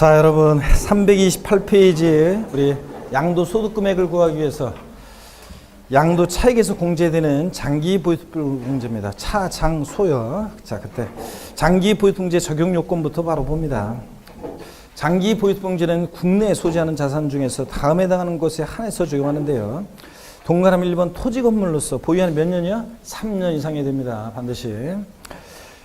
자, 여러분 328페이지에 우리 양도소득 금액을 구하기 위해서 양도 차익에서 공제되는 장기 보유소득 공제입니다. 차, 장, 소요. 자, 그때 장기 보유소득 공제 적용 요건부터 바로 봅니다. 장기 보유소득 공제는 국내에 소지하는 자산 중에서 다음에 해당하는 것에 한해서 적용하는데요. 동그라미 1번 토지 건물로서 보유하는 몇 년이요? 3년 이상이 됩니다. 반드시.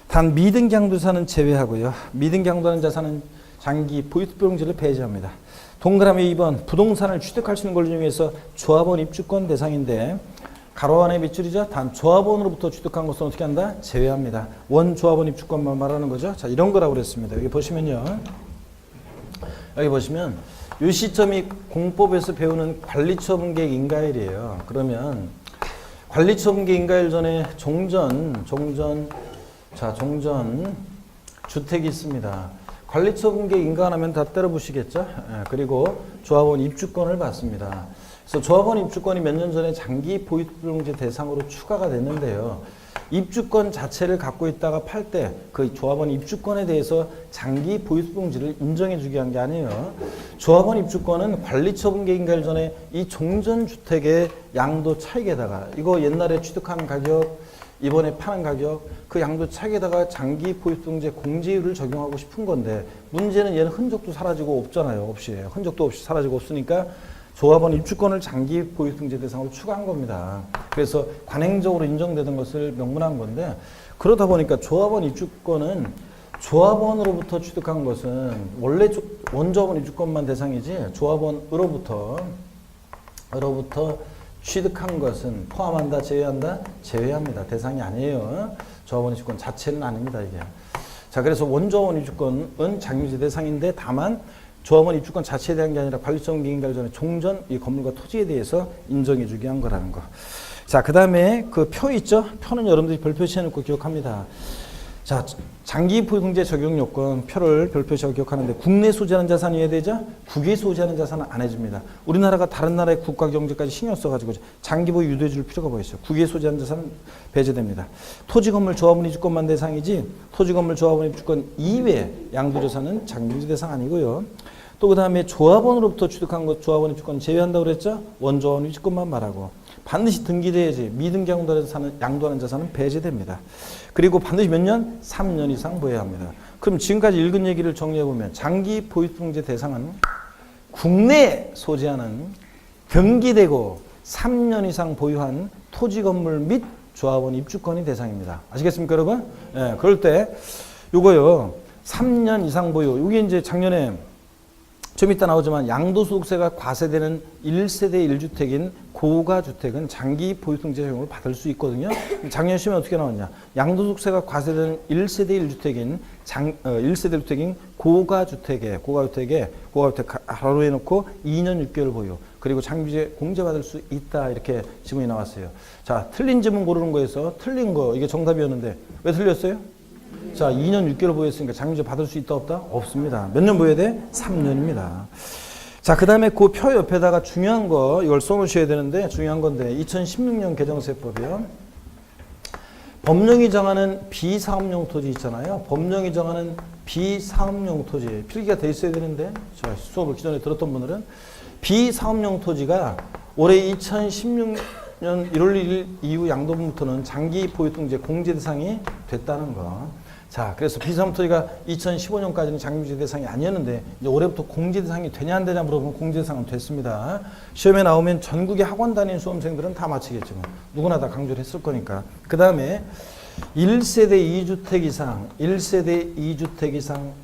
단 미등기 양도자산은 제외하고요. 미등기 양도하는 자산은 장기 보유소득 공제를 배제합니다. 동그라미 2번 부동산을 취득할 수 있는 권리 중에서 조합원 입주권 대상인데 가로 안에 몇 줄이죠? 단 조합원으로부터 취득한 것은 어떻게 한다? 제외합니다. 원조합원 입주권만 말하는 거죠. 자, 이런 거라고 그랬습니다. 여기 보시면요. 여기 보시면 이 시점이 공법에서 배우는 관리처분계획 인가일이에요. 그러면 관리처분계획 인가일 전에 종전 주택이 있습니다. 관리처분계획 인가하면 다 때려보시겠죠? 그리고 조합원 입주권을 받습니다. 그래서 조합원 입주권이 몇 년 전에 장기 보유소득공제 대상으로 추가가 됐는데요. 입주권 자체를 갖고 있다가 팔 때 그 조합원 입주권에 대해서 장기 보유소득공제를 인정해 주게 한 게 아니에요. 조합원 입주권은 관리처분계획 인가일 전에 이 종전주택의 양도 차익에다가 이거 옛날에 취득한 가격 이번에 파는 가격 그 양도 차익에다가 장기 보유소득공제 공제율을 적용하고 싶은 건데 문제는 얘는 흔적도 사라지고 없잖아요. 흔적도 없이 사라지고 없으니까 조합원 입주권을 장기 보유소득공제 대상으로 추가한 겁니다. 그래서 관행적으로 인정되던 것을 명문한 건데 그러다 보니까 조합원 입주권은 조합원으로부터 취득한 것은 원래 원조합원 입주권만 대상이지 조합원으로부터 취득한 것은 포함한다, 제외한다? 제외합니다. 대상이 아니에요. 조합원 입주권 자체는 아닙니다, 이게. 자, 그래서 원조합원 입주권은 장기보유소득 대상인데 다만 조합원 입주권 자체에 대한 게 아니라 관리처분계획 인가일 전에 종전 이 건물과 토지에 대해서 인정해 주게 한 거라는 거. 자, 그 다음에 그 표 있죠? 표는 여러분들이 별표시 해놓고 기억합니다. 자, 장기 보유소득공제 적용 요건 표를 별표시하고 기억하는데 국내 소지하는 자산이 해되죠? 국외 소지하는 자산은 안 해줍니다. 우리나라가 다른 나라의 국가 경제까지 신경 써가지고 장기 보유 유도해 줄 필요가 뭐 있어요? 국외 소지하는 자산은 배제됩니다. 토지 건물 조합원 입주권만 대상이지 토지 건물 조합원 입주권 이외 양도 자산은 장기 보유 대상 아니고요. 또 그 다음에 조합원으로부터 취득한 것 조합원 입주권 제외한다고 그랬죠? 원조합원 입주권만 말하고 반드시 등기돼야지 미등기 양도하는 자산은 배제됩니다. 그리고 반드시 몇 년? 3년 이상 보여야 합니다. 그럼 지금까지 읽은 얘기를 정리해보면 장기 보유소득공제 대상은 국내에 소지하는 등기되고 3년 이상 보유한 토지 건물 및 조합원 입주권이 대상입니다. 아시겠습니까, 여러분? 예, 그럴 때 요거요. 3년 이상 보유. 이게 이제 작년에 좀 이따 나오지만 양도소득세가 과세되는 1세대 1주택인 고가주택은 장기 보유소득공제 적용을 받을 수 있거든요. 작년 시험에 어떻게 나왔냐. 양도소득세가 과세되는 1세대 1주택인 1세대 1주택인 고가주택에 고가주택 가로 해놓고 2년 6개월 보유. 그리고 장기보유세 공제받을 수 있다. 이렇게 지문이 나왔어요. 자, 틀린 지문 고르는 거에서 틀린 거 이게 정답이었는데 왜 틀렸어요? 자, 2년 6개월 보유했으니까 장기보유세 받을 수 있다 없다? 없습니다. 몇 년 보유해야 돼? 3년입니다. 자, 그 다음에 그 표 옆에다가 중요한 거 이걸 써놓으셔야 되는데 중요한 건데 2016년 개정세법이요. 법령이 정하는 비사업용 토지 있잖아요. 법령이 정하는 비사업용 토지 필기가 돼 있어야 되는데 자, 수업을 기존에 들었던 분들은 비사업용 토지가 올해 2016년 1월 1일 이후 양도분부터는 장기 보유소득공제 공제 대상이 됐다는 거. 자, 그래서 비사업용 토지가 2015년까지는 장기 보유 대상이 아니었는데 이제 올해부터 공제 대상이 되냐 안 되냐 물어보면 공제 대상은 됐습니다. 시험에 나오면 전국의 학원 다니는 수험생들은 다 맞히겠지만 누구나 다 강조를 했을 거니까. 그 다음에 1세대 2주택 이상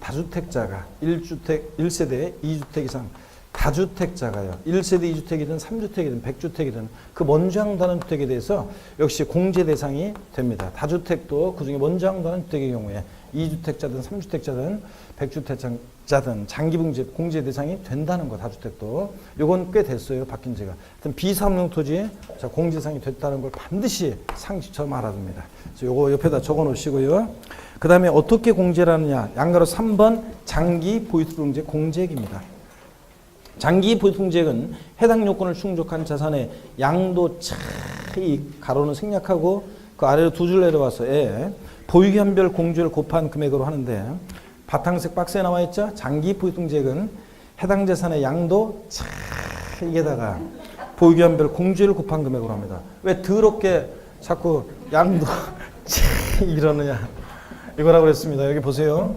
다주택자가 1세대 2주택 이상 다주택자가요. 1세대 2주택이든 3주택이든 100주택이든 그 먼저 양도하는 주택에 대해서 역시 공제 대상이 됩니다. 다주택도 그중에 먼저 양도하는 주택의 경우에 2주택자든 3주택자든 100주택자든 장기 공제 대상이 된다는 거 다주택도. 요건 꽤 됐어요. 바뀐 지가. 하여튼 비사업용 토지에 공제 대상이 됐다는 걸 반드시 상식처럼 알아둡니다. 그래서 요거 옆에다 적어 놓으시고요. 그 다음에 어떻게 공제를 하느냐. 양가로 3번 장기 보유소득공제 공제액입니다. 장기 보유소득공제액은 해당 요건을 충족한 자산의 양도 차익 가로는 생략하고 그 아래로 두 줄 내려와서 보유기한별 공제를 곱한 금액으로 하는데 바탕색 박스에 나와 있죠? 장기 보유등재액은 해당 재산의 양도 차익에다가 보유기한별 공제를 곱한 금액으로 합니다. 왜 더럽게 자꾸 양도 이러느냐. 이거라고 그랬습니다. 여기 보세요.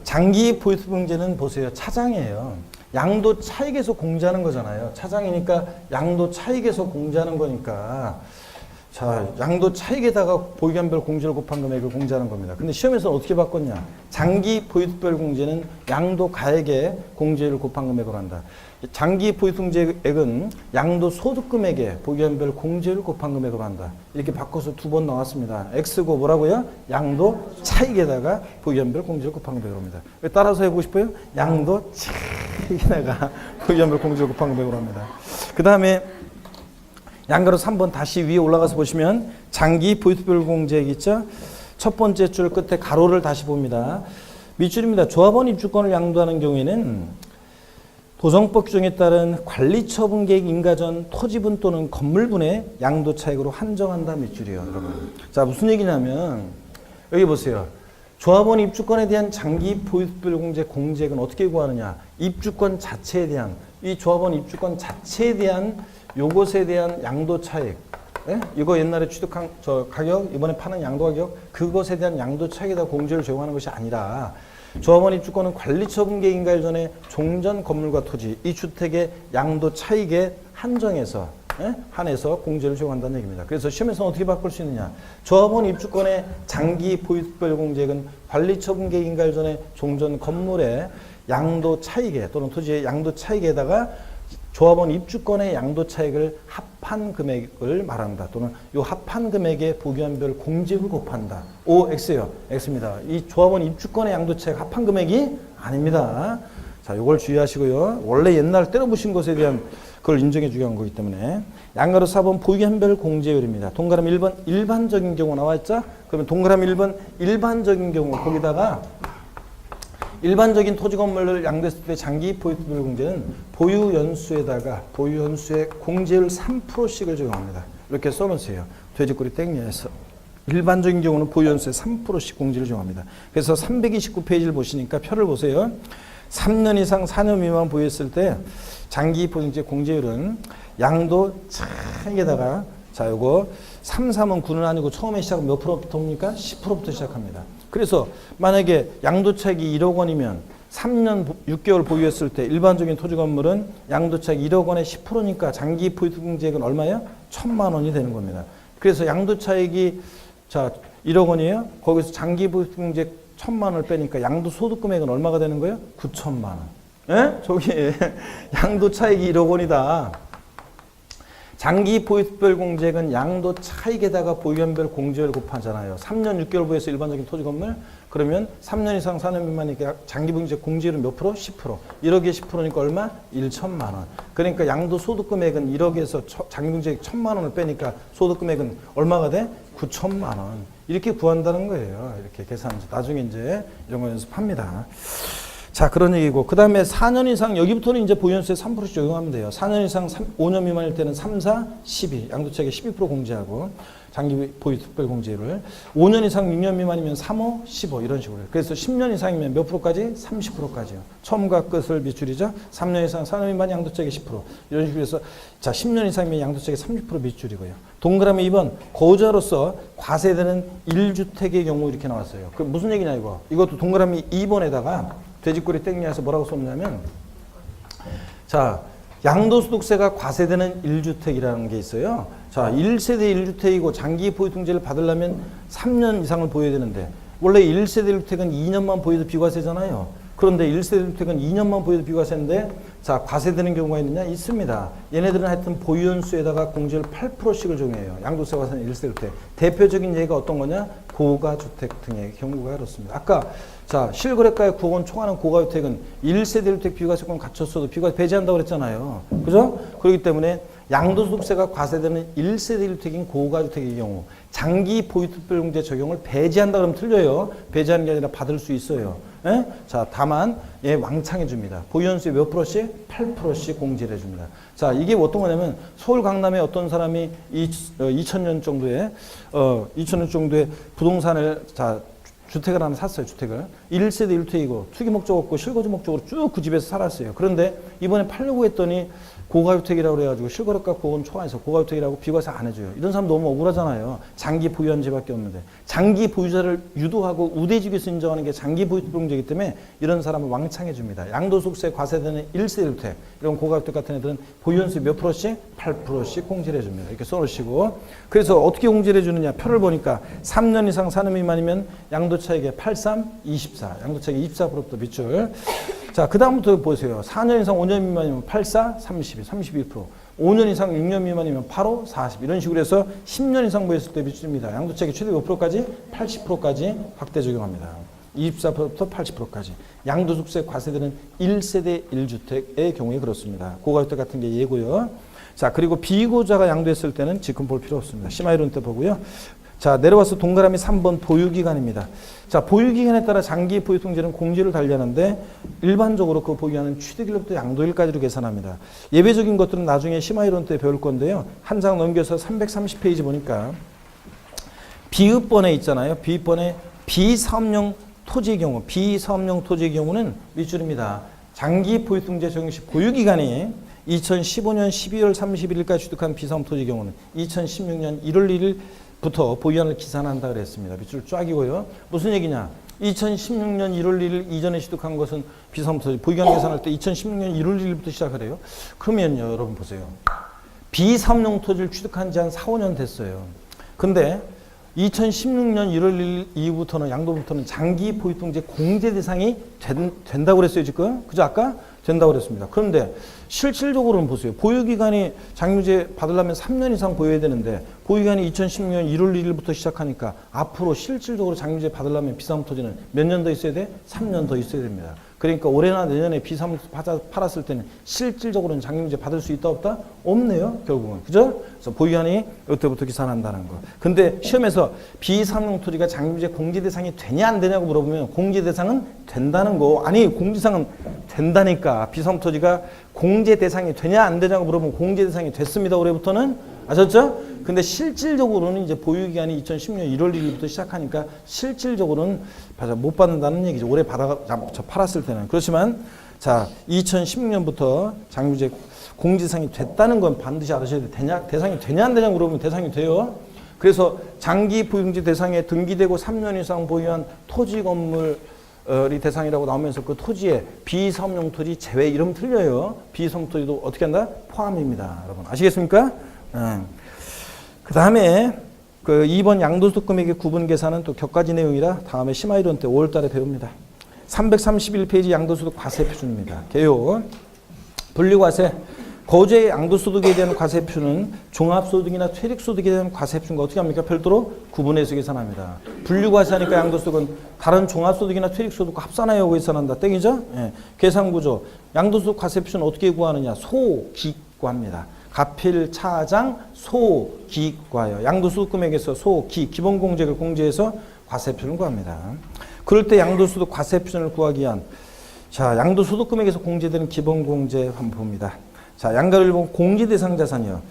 장기 보유등재는 보세요. 차장이에요. 양도 차익에서 공제하는 거잖아요. 차장이니까 양도 차익에서 공제하는 거니까 자, 양도 차익에다가 보유기한별 공제를 곱한 금액을 공제하는 겁니다. 근데 시험에서 어떻게 바꿨냐? 장기 보유별 공제는 양도 가액에 공제를 곱한 금액으로 한다. 장기 보유등재액은 양도 소득금액에 보유기한별 공제를 곱한 금액으로 한다. 이렇게 바꿔서 두 번 나왔습니다. X고 뭐라고요? 양도 차익에다가 보유기한별 공제를 곱한 금액으로 합니다. 왜 따라서 해보고 싶어요? 양도 차익에다가 보유기한별 공제를 곱한 금액으로 합니다. 그 다음에 양가로 3번 다시 위에 올라가서 보시면 장기 보유별 공제액 있죠? 첫 번째 줄 끝에 가로를 다시 봅니다. 밑줄입니다. 조합원 입주권을 양도하는 경우에는 도정법 규정에 따른 관리처분 계획 인가전 토지분 또는 건물분의 양도 차익으로 한정한다 밑줄이에요, 여러분. 자, 무슨 얘기냐면 여기 보세요. 조합원 입주권에 대한 장기 보유별 공제 공제액은 어떻게 구하느냐? 입주권 자체에 대한 이 조합원 입주권 자체에 대한 요것에 대한 양도 차익. 예? 이거 옛날에 취득한 저 가격 이번에 파는 양도 가격 그것에 대한 양도 차익에다 공제를 적용하는 것이 아니라 조합원 입주권은 관리처분 계획 인가일 전에 종전 건물과 토지 이 주택의 양도 차익에 한정해서 한해서 공제를 적용한다는 얘기입니다. 그래서 시험에서 어떻게 바꿀 수 있느냐? 조합원 입주권의 장기 보유별 공제액은 관리처분 계획 인가일 전에 종전 건물의 양도 차익에 또는 토지의 양도 차익에다가 조합원 입주권의 양도 차익을 합한 금액을 말한다. 또는 이 합한 금액에 보유한별 공제를 곱한다. O, X예요. X입니다. 이 조합원 입주권의 양도 차익 합한 금액이 아닙니다. 자, 이걸 주의하시고요. 원래 옛날 때려부신 것에 대한 그걸 인정해 주기 위한 거기 때문에 양가로 4번 보유한별 공제율입니다. 동그라미 1번 일반적인 경우 나와 있죠? 그러면 동그라미 1번 일반적인 경우 거기다가 일반적인 토지 건물을 양도했을 때 장기 보유별 공제는 보유 연수에다가 보유 연수의 공제율 3%씩을 적용합니다. 이렇게 써놓으세요. 돼지꼬리 땡녀에서 일반적인 경우는 보유 연수에 3%씩 공제를 적용합니다. 그래서 329페이지를 보시니까 표를 보세요. 3년 이상 4년 미만 보유했을 때 장기 보유제 공제율은 양도 차익에다가 자 요거 3, 3은 9는 아니고 처음에 시작은 몇 프로부터입니까? 10%부터 시작합니다. 그래서 만약에 양도차익이 1억 원이면 3년 6개월 보유했을 때 일반적인 토지 건물은 양도차익 1억 원의 10%니까 장기 보유공제액은 얼마예요? 1,000만 원이 되는 겁니다. 그래서 양도차익이 자 1억 원이에요. 거기서 장기 보유공제액 1,000만 원을 빼니까 양도소득금액은 얼마가 되는 거예요? 9천만 원. 예? 저기 양도차익이 1억 원이다. 장기 보유별 공제액은 양도 차익에다가 보유한별 공제를 곱하잖아요. 3년 6개월 보유해서 일반적인 토지 건물 그러면 3년 이상 4년 미만이니까 장기 보유제 공제율은 몇 프로? 10%. 1억에 10%니까 얼마? 1천만 원. 그러니까 양도 소득금액은 1억에서 장기 보유제 1천만 원을 빼니까 소득금액은 얼마가 돼? 9천만 원. 이렇게 구한다는 거예요. 이렇게 계산해서 나중에 이제 이런 거 연습합니다. 자, 그런 얘기고. 그 다음에 4년 이상, 여기부터는 이제 보유연수에 3%씩 적용하면 돼요. 4년 이상 5년 미만일 때는 3, 4, 12. 양도차익에 12% 공제하고, 장기 보유 특별 공제를. 5년 이상 6년 미만이면 3, 5, 15. 이런 식으로. 그래서 10년 이상이면 몇 프로까지? 30%까지요. 처음과 끝을 밑줄이죠. 3년 이상 4년 미만 양도차익이 10%. 이런 식으로 해서, 자, 10년 이상이면 양도차익이 30% 밑줄이고요. 동그라미 2번, 거주자로서 과세되는 1주택의 경우 이렇게 나왔어요. 그 무슨 얘기냐, 이거. 이것도 동그라미 2번에다가 돼지꼬리 땡녀에서 뭐라고 썼냐면 자 양도소득세가 과세되는 1주택이라는 게 있어요. 자 1세대 1주택이고 장기 보유등재를 받으려면 3년 이상을 보여야 되는데 원래 1세대 1주택은 2년만 보여도 비과세잖아요. 그런데 1세대 1주택은 2년만 보여도 비과세인데 자 과세되는 경우가 있느냐? 있습니다. 얘네들은 하여튼 보유연수에다가 공제를 8%씩을 적용해요. 양도세 과세는 1세대 1주택. 대표적인 예가 어떤 거냐? 고가주택 등의 경우가 그렇습니다. 아까 자 실거래가에 9억 원 초과하는 고가주택은 1세대 1주택 비과세권 갖췄어도 비과세 배제한다고 그랬잖아요. 그죠? 그렇기 때문에 양도소득세가 과세되는 1세대 1주택인 고가주택의 경우 장기 보유특별공제 적용을 배제한다 그러면 틀려요. 배제하는 게 아니라 받을 수 있어요. 예? 자 다만 예, 왕창 해줍니다. 보유연수에 몇 프로씩? 8%씩 공제를 해줍니다. 자 이게 어떤 거냐면 서울 강남에 어떤 사람이 2000년 정도에 부동산을 자 주택을 하나 샀어요, 주택을. 1세대 1투이고, 투기 목적 없고, 실거주 목적으로 쭉 그 집에서 살았어요. 그런데 이번에 팔려고 했더니 고가주택이라고 그래가지고 실거래가 보건 초과해서 고가주택이라고 비과세 안 해줘요. 이런 사람 너무 억울하잖아요. 장기 보유한 집밖에 없는데. 장기 보유자를 유도하고 우대지구에서 인정하는 게 장기 보유증이기 때문에 이런 사람을 왕창해 줍니다. 양도소득세 과세되는 1세대 1투 이런 고가주택 같은 애들은 보유연수 몇 프로씩? 8%씩 공제를 해줍니다. 이렇게 써놓으시고. 그래서 어떻게 공제를 해주느냐. 표를 보니까 3년 이상 사는 미만이면 양도차익의 83, 24. 양도차익의 24%부터 밑줄. 자, 그 다음부터 보세요. 4년 이상 5년 미만이면 84, 32, 31%. 5년 이상 6년 미만이면 85, 40. 이런 식으로 해서 10년 이상 보였을 때 밑줄입니다. 양도차익이 최대 몇 프로까지? 80%까지 확대 적용합니다. 24%부터 80%까지. 양도소득세 과세되는 1세대 1주택의 경우에 그렇습니다. 고가주택 같은 게 예고요. 자, 그리고 비고자가 양도했을 때는 지금 볼 필요 없습니다. 심화이론 때 보고요. 자, 내려와서 동그라미 3번 보유기간입니다. 자, 보유기간에 따라 장기 보유통지는 공제를 달리하는데 일반적으로 그 보유하는 취득일로부터 양도일까지로 계산합니다. 예외적인 것들은 나중에 심화이론 때 배울 건데요. 한 장 넘겨서 330페이지 보니까 비읍번에 있잖아요. 비읍번에 비사업용 토지의 경우, 비사업용 토지의 경우는 밑줄입니다. 장기 보유통지 적용 시 보유기간이 2015년 12월 31일까지 취득한 비사업 토지의 경우는 2016년 1월 1일 부터 보유한을 기산한다 그랬습니다. 밑줄 쫙이고요. 무슨 얘기냐? 2016년 1월 1일 이전에 취득한 것은 비사업토지 보유한 계산할 때 2016년 1월 1일부터 시작을 해요. 그러면요, 여러분 보세요. 비사업용 토지를 취득한 지 한 4, 5년 됐어요. 근데 2016년 1월 1일 이후부터는 양도부터는 장기 보유통지 공제 대상이 된다고 그랬어요, 지금. 그죠? 아까 된다고 그랬습니다. 그런데 실질적으로는 보세요. 보유기간이 장유재 받으려면 3년 이상 보유해야 되는데 보유기간이 2016년 1월 1일부터 시작하니까 앞으로 실질적으로 장유재 받으려면 비사업 토지는 몇 년 더 있어야 돼? 3년 더 있어야 됩니다. 그러니까 올해나 내년에 비사업 팔았을 때는 실질적으로는 장유재 받을 수 있다 없다? 없네요, 결국은. 그죠? 그래서 보유기간이 이때부터 계산한다는 거. 근데 시험에서 비사업용 토지가 장유재 공제 대상이 되냐 안 되냐고 물어보면 공제 대상은 된다는 거. 아니, 공제 대상은 된다니까. 비사업 토지가 공제 대상이 되냐 안 되냐고 물어보면 공제 대상이 됐습니다. 올해부터는. 아셨죠? 근데 실질적으로는 이제 보유기간이 2010년 1월 1일부터 시작하니까 실질적으로는 못 받는다는 얘기죠. 올해 팔았을 때는. 그렇지만 자, 2016년부터 장유재 공제상이 됐다는 건 반드시 알으셔야 돼요. 대상이 되냐 안 되냐 물어보면 대상이 돼요. 그래서 장기 보유지 대상에 등기되고 3년 이상 보유한 토지 건물 이 대상이라고 나오면서 그 토지에 비사업용 토지 제외 이름 틀려요. 비사업 토지도 어떻게 한다? 포함입니다. 여러분 아시겠습니까? 그 다음에 그 2번 양도소득 금액의 구분 계산은 또 격가지 내용이라 다음에 심화이론 때 5월 달에 배웁니다. 331페이지 양도소득 과세 표준입니다. 개요. 분류과세. 거주의 양도소득에 대한 과세 표준은 종합소득이나 퇴직소득에 대한 과세 표준과 어떻게 합니까? 별도로 구분해서 계산합니다. 분류과세하니까 양도소득은 다른 종합소득이나 퇴직소득과 합산하여 계산한다. 땡이죠? 예. 계산구조. 양도소득 과세 표준은 어떻게 구하느냐? 소기과입니다. 가필, 차장, 소, 기과요. 양도소득 금액에서 소, 기, 기본공제를 공제해서 과세 표준을 구합니다. 그럴 때 양도소득 과세 표준을 구하기 위한 자, 양도소득 금액에서 공제되는 기본공제 한번 봅니다. 자, 양가를 보면 공제 대상 자산이요.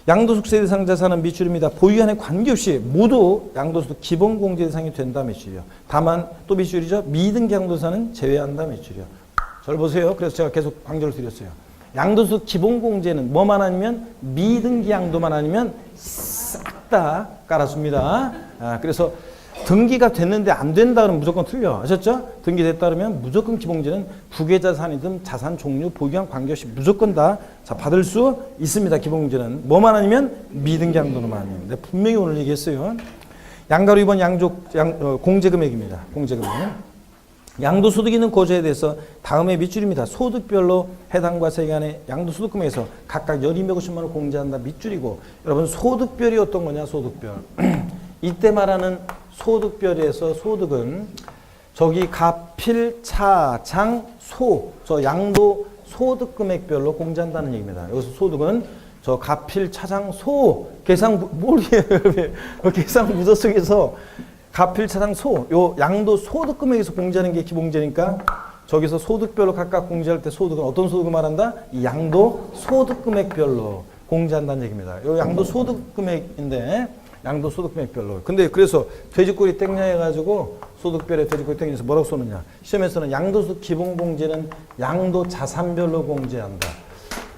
양도소득세 대상 자산은 밑줄입니다. 보유한에 관계없이 모두 양도소득 기본공제 대상이 된다 밑줄이요. 다만 또 밑줄이죠. 미등기 양도자산은 제외한다 밑줄이요. 잘 보세요. 그래서 제가 계속 강조를 드렸어요. 양도소득 기본공제는 뭐만 아니면 미등기 양도만 아니면 싹 다 깔아줍니다. 그래서 등기가 됐는데 안 된다 그러면 무조건 틀려. 아셨죠? 등기됐다 그러면 무조건 기본공제는 부계자산이든 자산 종류, 보유한 관계없이 무조건 다 받을 수 있습니다. 기본공제는. 뭐만 아니면 미등기 양도만 아니면. 내가 분명히 오늘 얘기했어요. 양가로 2번 공제금액입니다. 공제금액. 양도소득 있는 거주에 대해서 다음에 밑줄입니다. 소득별로 해당 과세 기간에 양도소득금액에서 각각 연 250만 원 공제한다 밑줄이고 여러분 소득별이 어떤 거냐 소득별. 이때 말하는 소득별에서 소득은 저기 가필, 차, 장, 소 저 양도 소득금액별로 공제한다는 얘기입니다. 여기서 소득은 저 가필, 차장, 소 계산 계산 문서 속에서 가필, 차장, 소, 요 양도 소득 금액에서 공제하는 게 기본공제니까 저기서 소득별로 각각 공제할 때 소득은 어떤 소득을 말한다? 이 양도 소득 금액별로 공제한다는 얘기입니다. 요 양도 소득 금액인데 양도소득금액별로. 근데 그래서 돼지꼬리 땡냐 해가지고 소득별에 돼지꼬리 땡겨서 뭐라고 써느냐. 시험에서는 양도소득 기본공제는 양도자산별로 공제한다.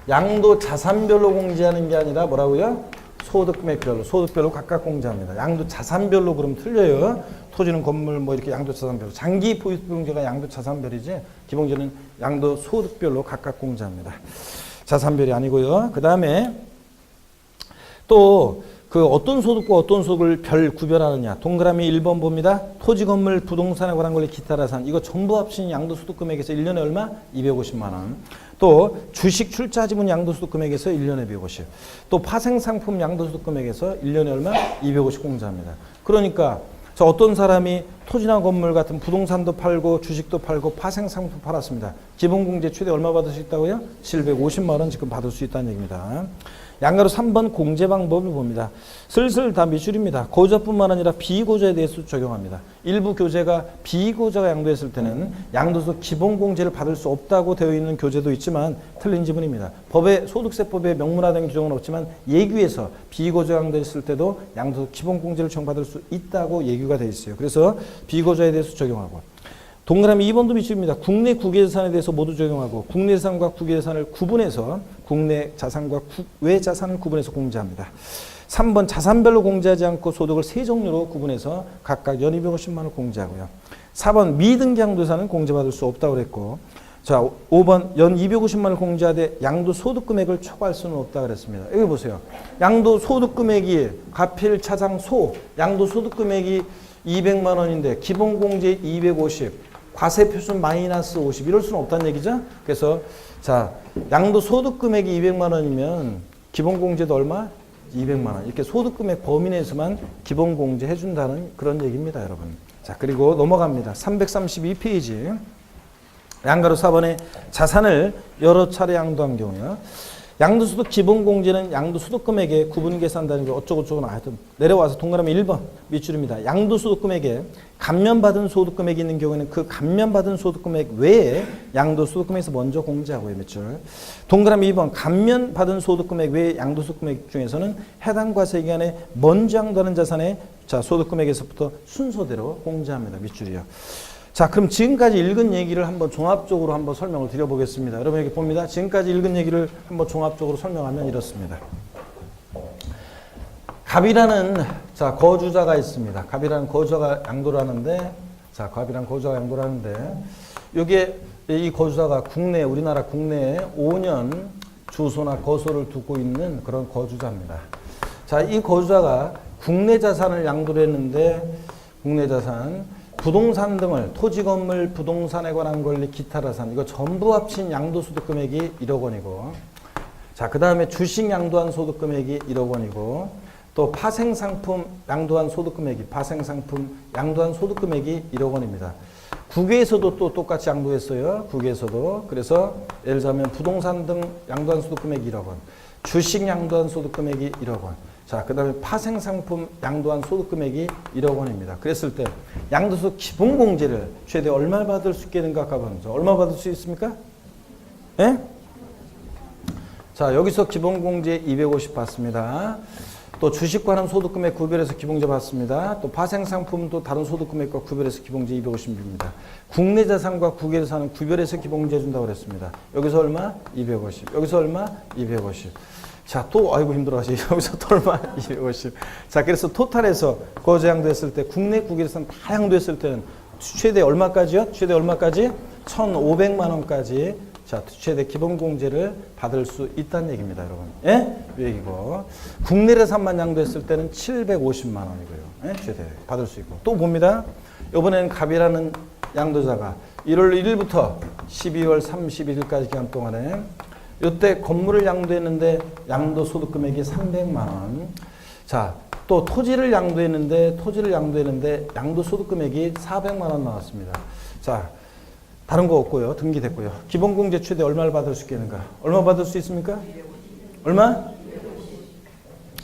양도자산별로 공제하는 게 아니라 뭐라고요? 소득금액별로, 소득별로 각각 공제합니다. 양도자산별로 그러면 틀려요. 토지는 건물 뭐 이렇게 양도자산별로. 장기 보유공제가 양도자산별이지 기본제는 양도소득별로 각각 공제합니다. 자산별이 아니고요. 그 다음에 또 그 어떤 소득과 어떤 소득을 별 구별하느냐. 동그라미 1번 봅니다. 토지, 건물, 부동산에 관한 권리, 기타 자산. 이거 전부 합친 양도소득금액에서 1년에 얼마? 250만 원. 또 주식 출자 지분 양도소득금액에서 1년에 250. 또 파생상품 양도소득금액에서 1년에 얼마? 250 공제합니다. 그러니까 저 어떤 사람이 토지나 건물 같은 부동산도 팔고 주식도 팔고 파생상품 팔았습니다. 기본공제 최대 얼마 받을 수 있다고요? 750만 원 지금 받을 수 있다는 얘기입니다. 양가로 3번 공제 방법을 봅니다. 슬슬 다 미줄입니다. 고조뿐만 아니라 비고조에 대해서 적용합니다. 일부 교재가 비고조가 양도했을 때는 양도소득 기본공제를 받을 수 없다고 되어 있는 교재도 있지만 틀린 지문입니다. 법에 소득세법에 명문화된 규정은 없지만 예규에서 비고조 양도했을 때도 양도소득 기본공제를 적용받을 수 있다고 예규가 되어 있어요. 그래서 비고조에 대해서 적용하고 동그라미 2번도 미치입니다. 국내 국외자산에 대해서 모두 적용하고 국내 자산과 국외자산을 구분해서 국내 자산과 국외 자산을 구분해서 공제합니다. 3번 자산별로 공제하지 않고 소득을 세 종류로 구분해서 각각 연 250만 원 공제하고요. 4번 미등기 양도자산은 공제받을 수 없다고 그랬고 자 5번 연 250만 원을 공제하되 양도소득금액을 초과할 수는 없다 그랬습니다. 여기 보세요. 양도소득금액이 가필 차장 소 양도소득금액이 200만 원인데 기본공제 250 과세 표준 마이너스 50 이럴 수는 없다는 얘기죠. 그래서 자 양도소득금액이 200만 원이면 기본공제도 얼마? 200만 원. 이렇게 소득금액 범위 내에서만 기본공제 해준다는 그런 얘기입니다, 여러분. 자 그리고 넘어갑니다. 332페이지 양가로 4번에 자산을 여러 차례 양도한 경우요. 양도소득 기본공제는 양도소득금액에 구분 계산한다는 게 어쩌고저쩌고 하여튼 내려와서 동그라미 1번 밑줄입니다. 양도소득금액에 감면받은 소득금액이 있는 경우에는 그 감면받은 소득금액 외에 양도소득금액에서 먼저 공제하고요. 밑줄. 동그라미 2번 감면받은 소득금액 외에 양도소득금액 중에서는 해당 과세기간에 먼저 양도하는 자산의 자 소득금액에서부터 순서대로 공제합니다. 밑줄이요. 자, 그럼 지금까지 읽은 얘기를 한번 종합적으로 한번 설명을 드려보겠습니다. 여러분 여기 봅니다. 지금까지 읽은 얘기를 한번 종합적으로 설명하면 이렇습니다. 갑이라는 자 거주자가 있습니다. 갑이라는 거주자가 양도를 하는데 자 갑이라는 거주자가 양도를 하는데 여기에 이 거주자가 국내 우리나라 국내에 5년 주소나 거소를 두고 있는 그런 거주자입니다. 자, 이 거주자가 국내 자산을 양도를 했는데 국내 자산 부동산 등을 토지, 건물, 부동산에 관한 권리, 기타 자산 이거 전부 합친 양도소득 금액이 1억 원이고 자, 그 다음에 주식 양도한 소득 금액이 1억 원이고 또 파생상품 양도한 소득 금액이 파생상품 양도한 소득 금액이 1억 원입니다. 국외에서도 또 똑같이 양도했어요. 국외에서도. 그래서 예를 들자면 부동산 등 양도한 소득 금액이 1억 원 주식 양도한 소득 금액이 1억 원 자, 그 다음에 파생상품 양도한 소득금액이 1억 원입니다. 그랬을 때 양도소득 기본공제를 최대 얼마 받을 수 있겠는가 아까 봤죠. 얼마 받을 수 있습니까? 예? 자, 여기서 기본공제 250 받습니다. 또 주식 관한 소득금액 구별해서 기본공제 받습니다. 또 파생상품도 다른 소득금액과 구별해서 기본공제 250입니다. 국내 자산과 국외 자산은 구별해서 기본공제 해준다고 그랬습니다. 여기서 얼마? 250. 여기서 얼마? 250. 자, 또 아이고 힘들어하시. 여기서 또 얼마? 250. 자, 그래서 토탈에서 거저 양도했을 때 국내 국외에서는 다 양도했을 때는 최대 얼마까지요? 최대 얼마까지? 1,500만 원까지 자, 최대 기본공제를 받을 수 있다는 얘기입니다, 여러분. 예? 이 얘기고. 국내 자산만 양도했을 때는 750만 원이고요. 예? 최대 받을 수 있고. 또 봅니다. 이번에는 갑이라는 양도자가 1월 1일부터 12월 31일까지 기간 동안에 이때 건물을 양도했는데 양도소득 금액이 300만 원. 자, 또 토지를 양도했는데 양도소득 금액이 400만 원 나왔습니다. 자, 다른 거 없고요. 등기됐고요. 기본공제 최대 얼마를 받을 수 있겠는가? 얼마 받을 수 있습니까? 얼마?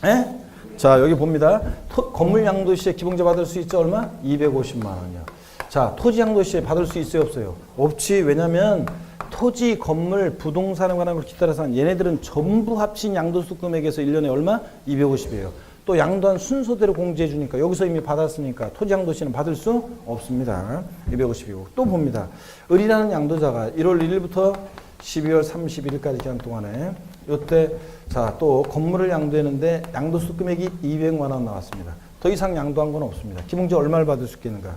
예? 자, 여기 봅니다. 건물 양도 시에 기본공제 받을 수 있죠? 얼마? 250만 원이요. 자, 토지 양도 시에 받을 수 있어요? 없어요? 없지. 왜냐면 토지, 건물, 부동산에 관한 걸 기타 자산 얘네들은 전부 합친 양도소득 금액에서 1년에 얼마? 250이에요. 또 양도한 순서대로 공제해 주니까 여기서 이미 받았으니까 토지 양도세는 받을 수 없습니다. 250이고 또 봅니다. 을이라는 양도자가 1월 1일부터 12월 31일까지 기간 동안에 이때 자 또 건물을 양도했는데 양도소 금액이 200만 원 나왔습니다. 더 이상 양도한 건 없습니다. 기본공제 얼마를 받을 수 있겠는가?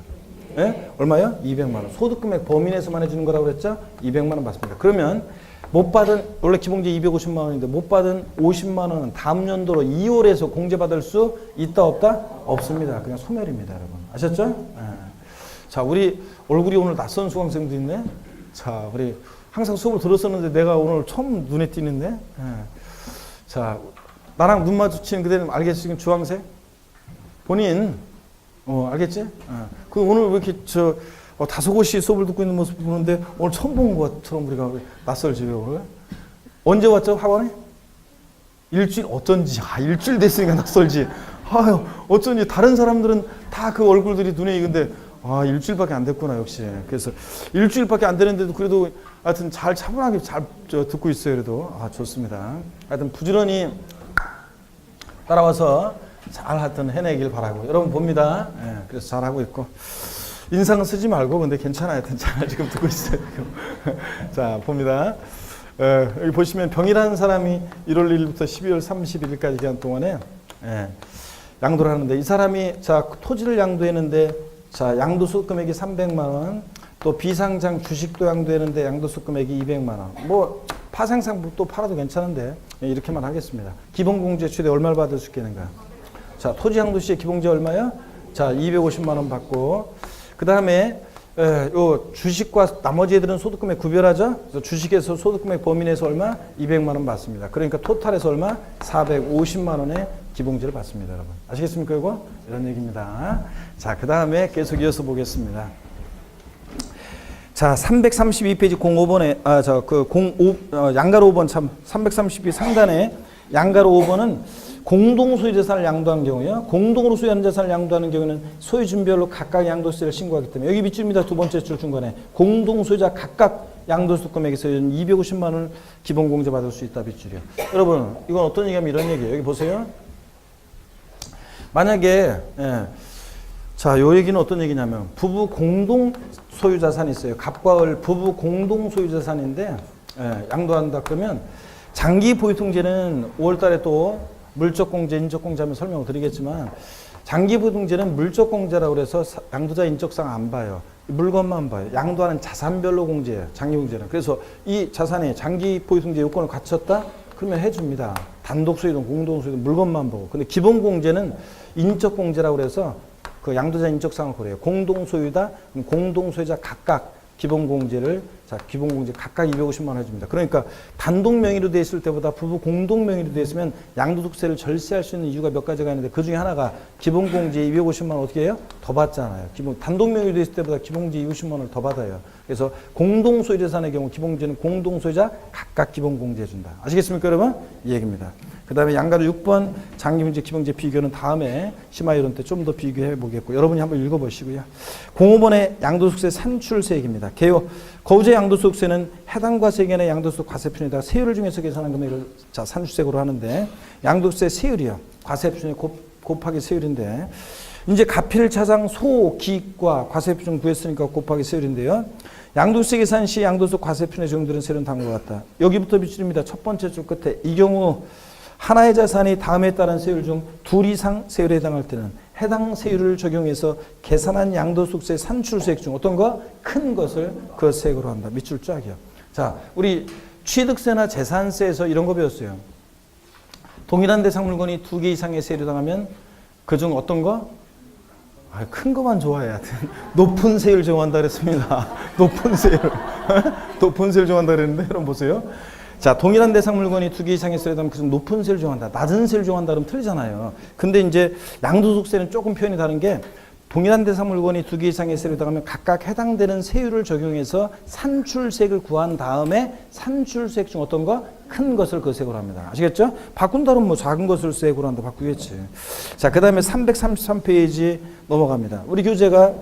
예? 얼마요? 200만 원. 소득금액 범위 내에서만 해주는 거라고 그랬죠? 200만 원 받습니다. 그러면 못 받은 원래 기본공제 250만 원인데 못 받은 50만 원은 다음 연도로 2월에서 공제받을 수 있다 없다? 없습니다. 그냥 소멸입니다, 여러분. 아셨죠? 예. 자, 우리 얼굴이 오늘 낯선 수강생도 있네. 자, 우리 항상 수업을 들었었는데 내가 오늘 처음 눈에 띄는데. 예. 자, 나랑 눈 마주치는 그대는 알겠지? 지금 주황색? 본인 알겠지? 그 오늘 왜 이렇게 다소곳이 수업을 듣고 있는 모습 보는데 오늘 처음 본 것처럼 우리가 낯설지 오늘? 언제 왔죠 학원에? 일주일 어쩐지 일주일 됐으니까 낯설지. 아유 어쩐지 다른 사람들은 다 그 얼굴들이 눈에 익은데 일주일밖에 안 됐구나 역시. 그래서 일주일밖에 안 되는데도 그래도 하여튼 잘 차분하게 잘 듣고 있어요. 그래도 좋습니다. 하여튼 부지런히 따라와서 잘 하여튼 해내길 바라고 여러분 봅니다. 예, 그래서 잘하고 있고 인상 쓰지 말고 근데 괜찮아요. 하여튼 잘 지금 듣고 있어요. 자 봅니다. 여기 보시면 병이라는 사람이 1월 1일부터 12월 31일까지 기간 동안에 양도를 하는데 이 사람이 자 토지를 양도했는데 자 양도소 금액이 300만 원 또 비상장 주식도 양도했는데 양도소 금액이 200만 원 뭐 파생상 또 팔아도 괜찮은데 이렇게만 하겠습니다. 기본공제 최대 얼마를 받을 수 있겠는가? 자, 토지 양도시의 기본공제 얼마야? 자, 250만 원 받고 그 다음에 요 주식과 나머지 애들은 소득금액 구별하죠? 그래서 주식에서 소득금액 범위 내에서 얼마? 200만 원 받습니다. 그러니까 토탈에서 얼마? 450만 원의 기본공제를 받습니다, 여러분. 아시겠습니까, 이거? 이런 얘기입니다. 자, 그 다음에 계속 이어서 보겠습니다. 자, 332페이지 05번에 양가로 5번 참 332 상단에 양가로 5번은 공동 소유 재산을 양도한 경우요. 공동으로 소유하는 재산을 양도하는 경우는 소유 준별로 각각 양도세를 신고하기 때문에 여기 밑줄입니다. 두 번째 줄 중간에 공동 소유자 각각 양도소 금액에서 250만 원을 기본 공제 받을 수 있다 밑줄이요. 여러분, 이건 어떤 얘기하면 이런 얘기예요. 여기 보세요. 만약에 자, 요 얘기는 어떤 얘기냐면 부부 공동 소유 자산이 있어요. 갑과 을 부부 공동 소유 자산인데 양도한다 그러면 장기 보유통제는 5월 달에 또 물적 공제, 인적 공제 하면 설명을 드리겠지만 장기 보유통제는 물적 공제라고 해서 양도자 인적상 안 봐요. 물건만 봐요. 양도하는 자산별로 공제예요. 장기 공제는. 그래서 이 자산이 장기 보유통제 요건을 갖췄다? 그러면 해줍니다. 단독 소유든 공동 소유든 물건만 보고. 근데 기본 공제는 인적 공제라고 해서 그 양도자 인적상을 고려해요. 공동 소유다. 공동 소유자 각각 기본 공제를 기본 공제 각각 250만 원 해줍니다. 그러니까 단독 명의로 돼 있을 때보다 부부 공동 명의로 돼 있으면 양도득세를 절세할 수 있는 이유가 몇 가지가 있는데 그 중에 하나가 기본 공제 250만 원 어떻게 해요? 더 받잖아요. 단독 명의로 돼 있을 때보다 기본 공제 250만 원을 더 받아요. 그래서 공동 소유 재산의 경우 기본 공제는 공동 소유자 각각 기본 공제해 준다. 아시겠습니까, 여러분? 이 얘기입니다. 그다음에 양가로 6번 장기문제 기본제 비교는 다음에 심화이론 때 좀 더 비교해 보겠고 여러분이 한번 읽어 보시고요. 05번의 양도소득세 산출세액입니다. 개요 거주자 양도소득세는 해당 과세기간의 양도소득 과세표준에다가 세율을 중에서 계산한 금액을 자 산출세액으로 하는데 양도세 세율이요. 과세표준에 곱하기 세율인데 이제 가필차상 소기익과 과세표준 구했으니까 곱하기 세율인데요. 양도세 계산 시 양도소득 과세표준에 적용되는 세율은 다음과 같다. 여기부터 밑줄입니다. 첫 번째 줄 끝에 이 경우 하나의 자산이 다음에 따른 세율 중 둘 이상 세율에 해당할 때는 해당 세율을 적용해서 계산한 양도소득세 산출세액 중 어떤 거? 큰 것을 그 세액으로 한다. 밑줄 쫙이요. 자, 우리 취득세나 재산세에서 이런 거 배웠어요. 동일한 대상 물건이 2개 이상의 세율에 해당하면 그중 어떤 거? 큰 거만 좋아해. 높은 세율 정한다 그랬습니다. 높은 세율. 높은 세율 정한다 그랬는데 여러분 보세요. 자, 동일한 대상 물건이 2개 이상의 세율에 해당하면 그중 높은 세율 정한다. 낮은 세율 정한다 그러면 틀리잖아요. 근데 이제 양도소득세는 조금 표현이 다른 게 동일한 대상 물건이 2개 이상의 세율에 해당하면 각각 해당되는 세율을 적용해서 산출세액을 구한 다음에 산출세액 중 어떤 거? 큰 것을 그 세액으로 합니다. 아시겠죠? 바꾼다면 뭐 작은 것을 세액으로 한다 바꾸겠지. 자, 그 다음에 333페이지 넘어갑니다. 우리 교재가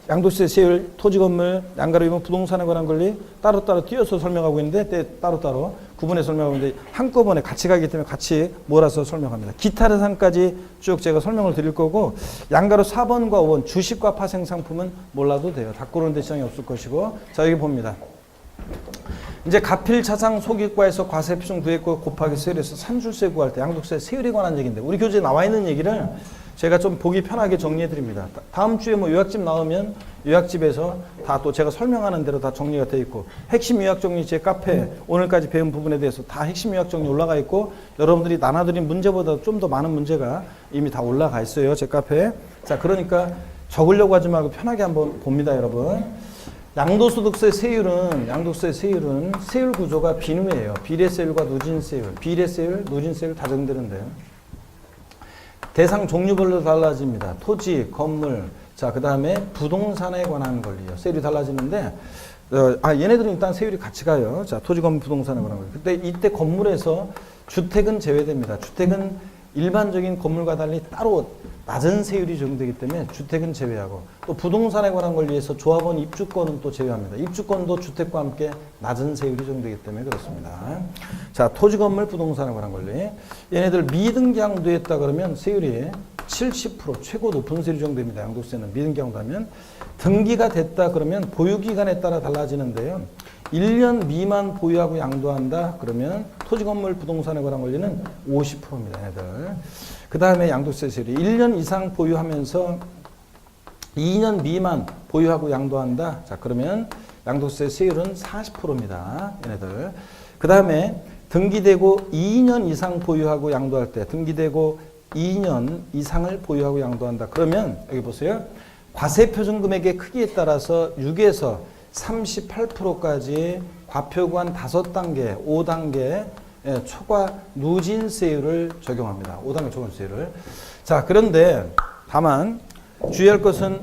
양도세, 세율, 토지 건물, 양가로 이용 부동산에 관한 권리 따로따로 띄어서 설명하고 있는데 따로따로 구분해 설명하고 있는데 한꺼번에 같이 가기 때문에 같이 몰아서 설명합니다. 기타 대상까지 쭉 제가 설명을 드릴 거고 양가로 4번과 5번 주식과 파생 상품은 몰라도 돼요. 다 고르는데 지장이 없을 것이고 자 여기 봅니다. 이제 가필 차상 소기과에서 과세 표준 구획과 곱하기 세율에서 산출세 구할 때 양도세 세율에 관한 얘기인데 우리 교재에 나와 있는 얘기를 제가 좀 보기 편하게 정리해 드립니다. 다음 주에 뭐 요약집 나오면 요약집에서 다 또 제가 설명하는 대로 다 정리가 되어 있고 핵심 요약 정리 제 카페 오늘까지 배운 부분에 대해서 다 핵심 요약 정리 올라가 있고 여러분들이 나눠드린 문제보다 좀 더 많은 문제가 이미 다 올라가 있어요. 제 카페에. 자, 그러니까 적으려고 하지 말고 편하게 한번 봅니다, 여러분. 양도소득세 세율은 세율 구조가 비누예요. 비례세율과 누진세율, 비례세율, 누진세율 다 정되는데요. 대상 종류별로 달라집니다. 토지, 건물, 자, 그 다음에 부동산에 관한 권리요. 세율이 달라지는데, 얘네들은 일단 세율이 같이 가요. 자, 토지, 건물, 부동산에 관한 권리. 근데 이때 건물에서 주택은 제외됩니다. 주택은 일반적인 건물과 달리 따로 낮은 세율이 적용되기 때문에 주택은 제외하고 또 부동산에 관한 권리에서 조합원 입주권은 또 제외합니다. 입주권도 주택과 함께 낮은 세율이 적용되기 때문에 그렇습니다. 자, 토지, 건물, 부동산에 관한 권리. 얘네들 미등기 양도했다 그러면 세율이 70% 최고 높은 세율이 적용됩니다. 양도세는 미등기 양도하면. 등기가 됐다 그러면 보유기간에 따라 달라지는데요. 1년 미만 보유하고 양도한다 그러면 토지, 건물, 부동산에 관한 권리는 50%입니다. 얘네들. 그 다음에 양도세 세율이 1년 이상 보유하면서 2년 미만 보유하고 양도한다. 자, 그러면 양도세 세율은 40%입니다. 얘네들. 그 다음에 등기되고 2년 이상 보유하고 양도할 때 등기되고 2년 이상을 보유하고 양도한다. 그러면 여기 보세요. 과세 표준 금액의 크기에 따라서 6에서 38%까지 과표구한 5단계, 5단계 초과 누진세율을 적용합니다. 5단계 초과세율을. 자, 그런데 다만 주의할 것은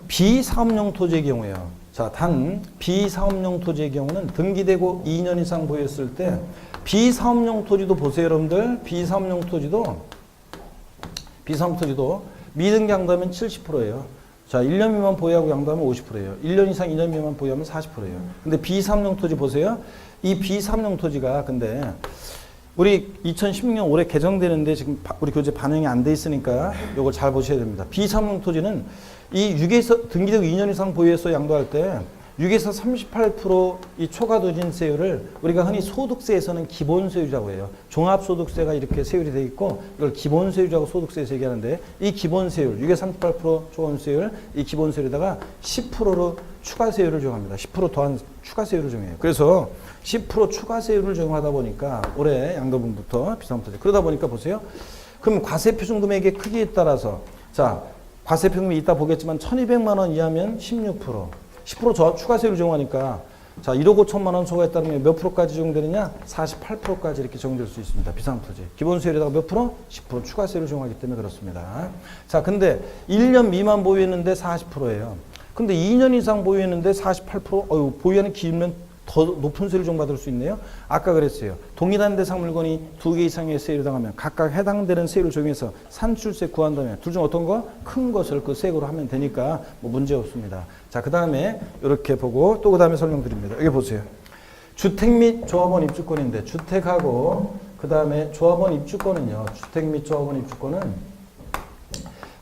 비사업용 토지의 경우에요. 자, 단 비사업용 토지의 경우는 등기되고 2년 이상 보유했을 때 비사업용 토지도 보세요, 여러분들. 비사업용 토지도 미등기 양도하면 70%예요. 자, 1년 미만 보유하고 양도하면 50%예요. 1년 이상 2년 미만 보유하면 40%예요. 근데 비사업용 토지 보세요. 이 비사업용 토지가 근데 우리 2016년 올해 개정되는데 지금 우리 교재 반영이 안 돼 있으니까 이걸 잘 보셔야 됩니다. 비사업용 토지는 이 6에서 등기되고 2년 이상 보유해서 양도할 때 6에서 38%이 초과 누진세율을 우리가 흔히 소득세에서는 기본세율이라고 해요. 종합소득세가 이렇게 세율이 돼 있고 이걸 기본세율이라고 소득세에서 얘기하는데 이 기본세율, 6에서 38% 초과세율, 이 기본세율에다가 10%로 추가세율을 적용합니다. 10% 더한 추가세율을 적용해요. 그래서 10% 추가세율을 적용하다 보니까 올해 양도분부터 비상토지 그러다 보니까 보세요. 그럼 과세표준금액의 크기에 따라서 자, 과세표준금이 이따 보겠지만 1,200만 원 이하면 16%. 10% 추가세율을 적용하니까 자 1억 5천만 원 초과에 따르면 몇 프로까지 적용되느냐? 48%까지 이렇게 적용될 수 있습니다. 비상토지. 기본세율에다가 몇 프로? 10% 추가세율을 적용하기 때문에 그렇습니다. 자, 근데 1년 미만 보유했는데 40%예요. 근데 2년 이상 보유했는데 48%? 보유하는 길면 더 높은 세율을 적용받을 수 있네요. 아까 그랬어요. 동일한 대상 물건이 2개 이상의 세율을 당하면 각각 해당되는 세율을 적용해서 산출세 구한다면 둘 중 어떤 거? 큰 것을 그 세액으로 하면 되니까 뭐 문제 없습니다. 자, 그 다음에 이렇게 보고 또 그 다음에 설명드립니다. 여기 보세요. 주택 및 조합원 입주권인데 주택하고 그 다음에 조합원 입주권은요. 주택 및 조합원 입주권은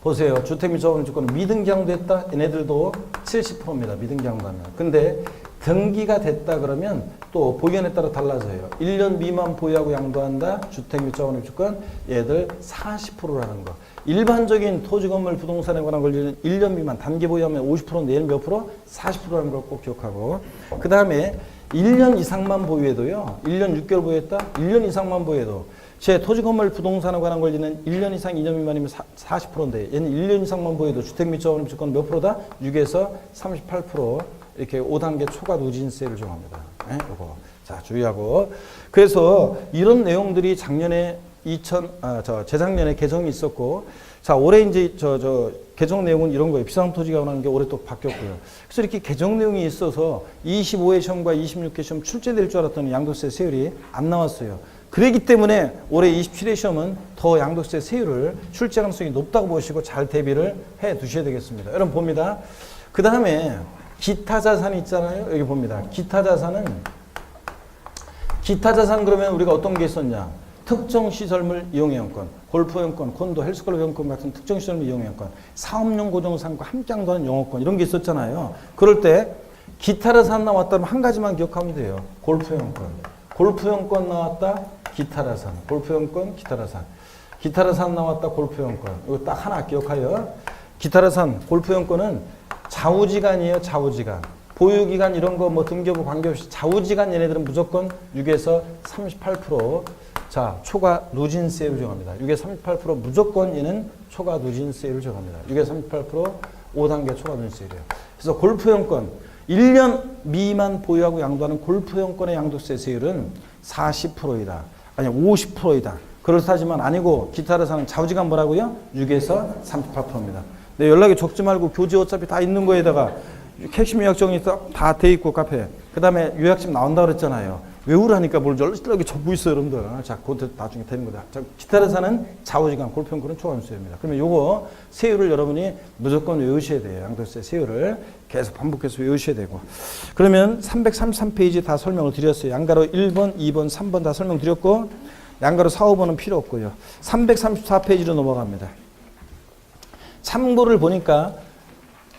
보세요. 주택 및 조합원 입주권은 미등기 양도했다. 얘네들도 70%입니다. 미등기 양도하면. 근데 등기가 됐다 그러면 또 보유연에 따라 달라져요. 1년 미만 보유하고 양도한다. 주택 및 조합원 입주권 얘들 40%라는 거. 일반적인 토지, 건물, 부동산에 관한 권리는 1년 미만 단기 보유하면 50%인데 얘는 몇 프로? 40%라는 걸 꼭 기억하고 그 다음에 1년 이상만 보유해도요. 1년 6개월 보유했다? 1년 이상만 보유해도 제 토지, 건물, 부동산에 관한 권리는 1년 이상 2년 미만이면 40%인데 얘는 1년 이상만 보유해도 주택 및 조합원 입주권 몇 프로다? 6에서 38% 이렇게 5단계 초과 누진세를 적용합니다. 요거. 자, 주의하고. 그래서 이런 내용들이 작년에 재작년에 개정이 있었고, 자, 올해 이제 개정 내용은 이런 거예요. 비상토지가 원하는 게 올해 또 바뀌었고요. 그래서 이렇게 개정 내용이 있어서 25회 시험과 26회 시험 출제될 줄 알았더니 양도세 세율이 안 나왔어요. 그렇기 때문에 올해 27회 시험은 더 양도세 세율을 출제 가능성이 높다고 보시고 잘 대비를 해 두셔야 되겠습니다. 여러분 봅니다. 그 다음에 기타 자산 있잖아요. 여기 봅니다. 기타 자산 그러면 우리가 어떤 게 있었냐? 특정 시설물 이용이용권, 골프이용권, 콘도, 헬스클럽 이용권 같은 특정 시설물 이용이용권, 사업용 고정상과 함께 항도하는 용어권 이런 게 있었잖아요. 그럴 때 기타 자산 나왔다면 한 가지만 기억하면 돼요. 골프이용권 나왔다. 기타 자산, 골프이용권, 기타 자산. 기타 자산 나왔다. 골프이용권. 이거 딱 하나 기억하여. 기타 자산, 골프이용권은 좌우지간이에요. 좌우지간. 보유기간 이런 거 뭐 등기부 관계없이 좌우지간 얘네들은 무조건 6에서 38% 자, 초과 누진세율을 정합니다. 6에서 38% 무조건 얘는 초과 누진세율을 정합니다. 6에서 38% 5단계 초과 누진세율이에요. 그래서 골프이용권 1년 미만 보유하고 양도하는 골프이용권의 양도세 세율은 40%이다. 아니 50%이다. 그렇다지만 아니고 기타 자산은 좌우지간 뭐라고요? 6에서 38%입니다. 네, 연락이 적지 말고 교재 어차피 다 있는 거에다가 핵심 요약정이 다 돼 있고 카페. 그 다음에 요약집 나온다고 그랬잖아요. 외우라니까 뭘 연락이 적고 있어요, 여러분들. 자, 그것도 나중에 되는 거다. 자, 기타 자산은 좌우지간, 골프이용권은 초과누수세율입니다. 그러면 요거 세율을 여러분이 무조건 외우셔야 돼요. 양도세 세율을 계속 반복해서 외우셔야 되고. 그러면 333페이지 다 설명을 드렸어요. 양가로 1번, 2번, 3번 다 설명드렸고 양가로 4, 5번은 필요 없고요. 334페이지로 넘어갑니다. 참고를 보니까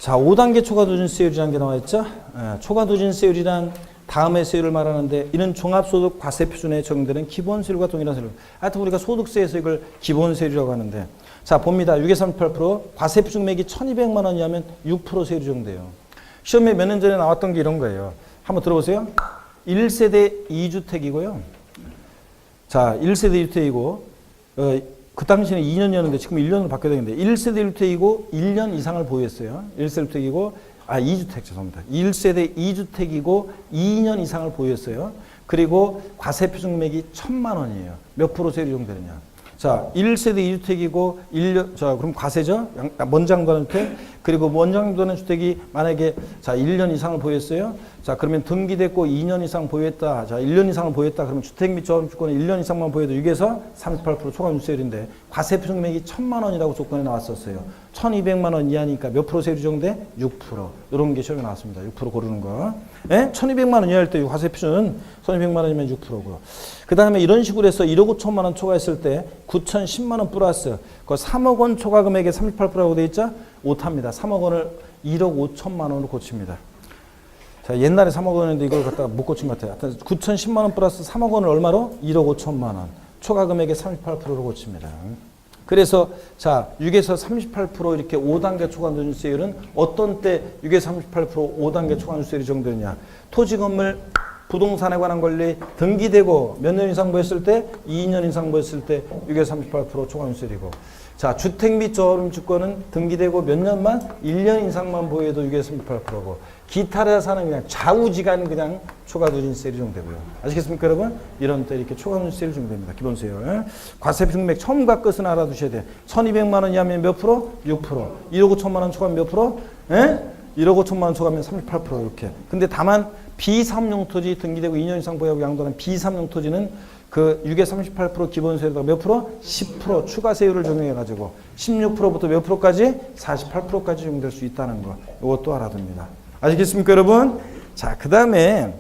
자, 5단계 초과누진세율이라는 게 나와 있죠. 초과누진세율이란 다음의 세율을 말하는데 이는 종합소득 과세표준에 적용되는 기본세율과 동일한 세율. 하여튼 우리가 소득세에서 이걸 기본세율이라고 하는데 자, 봅니다. 6에서 38% 과세표준 금액이 1,200만 원이 하면 6% 세율이 적용돼요. 시험에 몇 년 전에 나왔던 게 이런 거예요. 한번 들어보세요. 1세대 2주택이고요. 자, 1세대 2주택이고 그 당시에는 2년이었는데 지금 1년으로 바뀌어야 되는데 1세대 1주택이고 1년 이상을 보유했어요. 1세대 1주택이고 2주택 죄송합니다. 1세대 2주택이고 2년 이상을 보유했어요. 그리고 과세표준 금액이 1,000만 원이에요. 몇 프로 세율이 적용되느냐. 자, 1세대 2주택이고 1년 자, 그럼 과세죠. 먼저 양도하는 주택. 그리고 먼저 양도하는 주택이 만약에 자, 1년 이상을 보유했어요. 자, 그러면 등기됐고 2년 이상 보유했다. 자, 1년 이상을 보유했다. 그러면 주택 및 저금주권은 1년 이상만 보유해도 6에서 38% 초과누수세율인데 과세표준 금액이 1,000만 원이라고 조건에 나왔었어요. 1,200만 원 이하니까 몇 프로 세율이 적용돼? 6%. 이런 게 시험에 나왔습니다. 6% 고르는 거. 예? 1,200만 원 이하일 때 과세표준 1,200만 원이면 6%고요. 그 다음에 이런 식으로 해서 1억 5천만 원 초과했을 때 9,010만 원 플러스 그 3억 원 초과 금액의 38%라고 돼 있죠? 오타입니다. 3억 원을 1억 5천만 원으로 고칩니다. 자, 옛날에 3억 원인데 이걸 갖다가 못 고친 것 같아요. 하여튼 9,010만 원 플러스 3억 원을 얼마로? 1억 5천만 원. 초과 금액의 38%로 고칩니다. 그래서 자, 6에서 38% 이렇게 5단계 초과누진세율은 어떤 때 6에서 38% 5단계 초과누진세율이 적용되느냐. 토지 건물 부동산에 관한 권리 등기되고 몇 년 이상 보였을 때 2년 이상 보였을 때 6에서 38% 초과누진세율이고 자, 주택 및 저금주권은 등기되고 몇 년만 1년 이상만 보여도 6에서 38%고 기타 자산은 그냥 좌우지간 그냥 초과누진세율이 적용되고요. 아시겠습니까, 여러분? 이런 때 이렇게 초과누진세율이 적용됩니다. 기본세율. 과세표준 금액 처음과 끝은 알아두셔야 돼요. 1,200만 원 이하면 몇 프로? 6%. 1억 5천만 원 초과하면 몇 프로? 예? 1억 5천만 원 초과하면 38% 이렇게. 근데 다만 비삼용 토지 등기되고 2년 이상 보유하고 양도하는 비삼용 토지는 그 6에 38% 기본세율에다가 몇 프로? 10% 추가세율을 적용해가지고 16%부터 몇 프로까지? 48%까지 적용될 수 있다는 거. 이것도 알아둡니다. 아시겠습니까, 여러분? 자, 그 다음에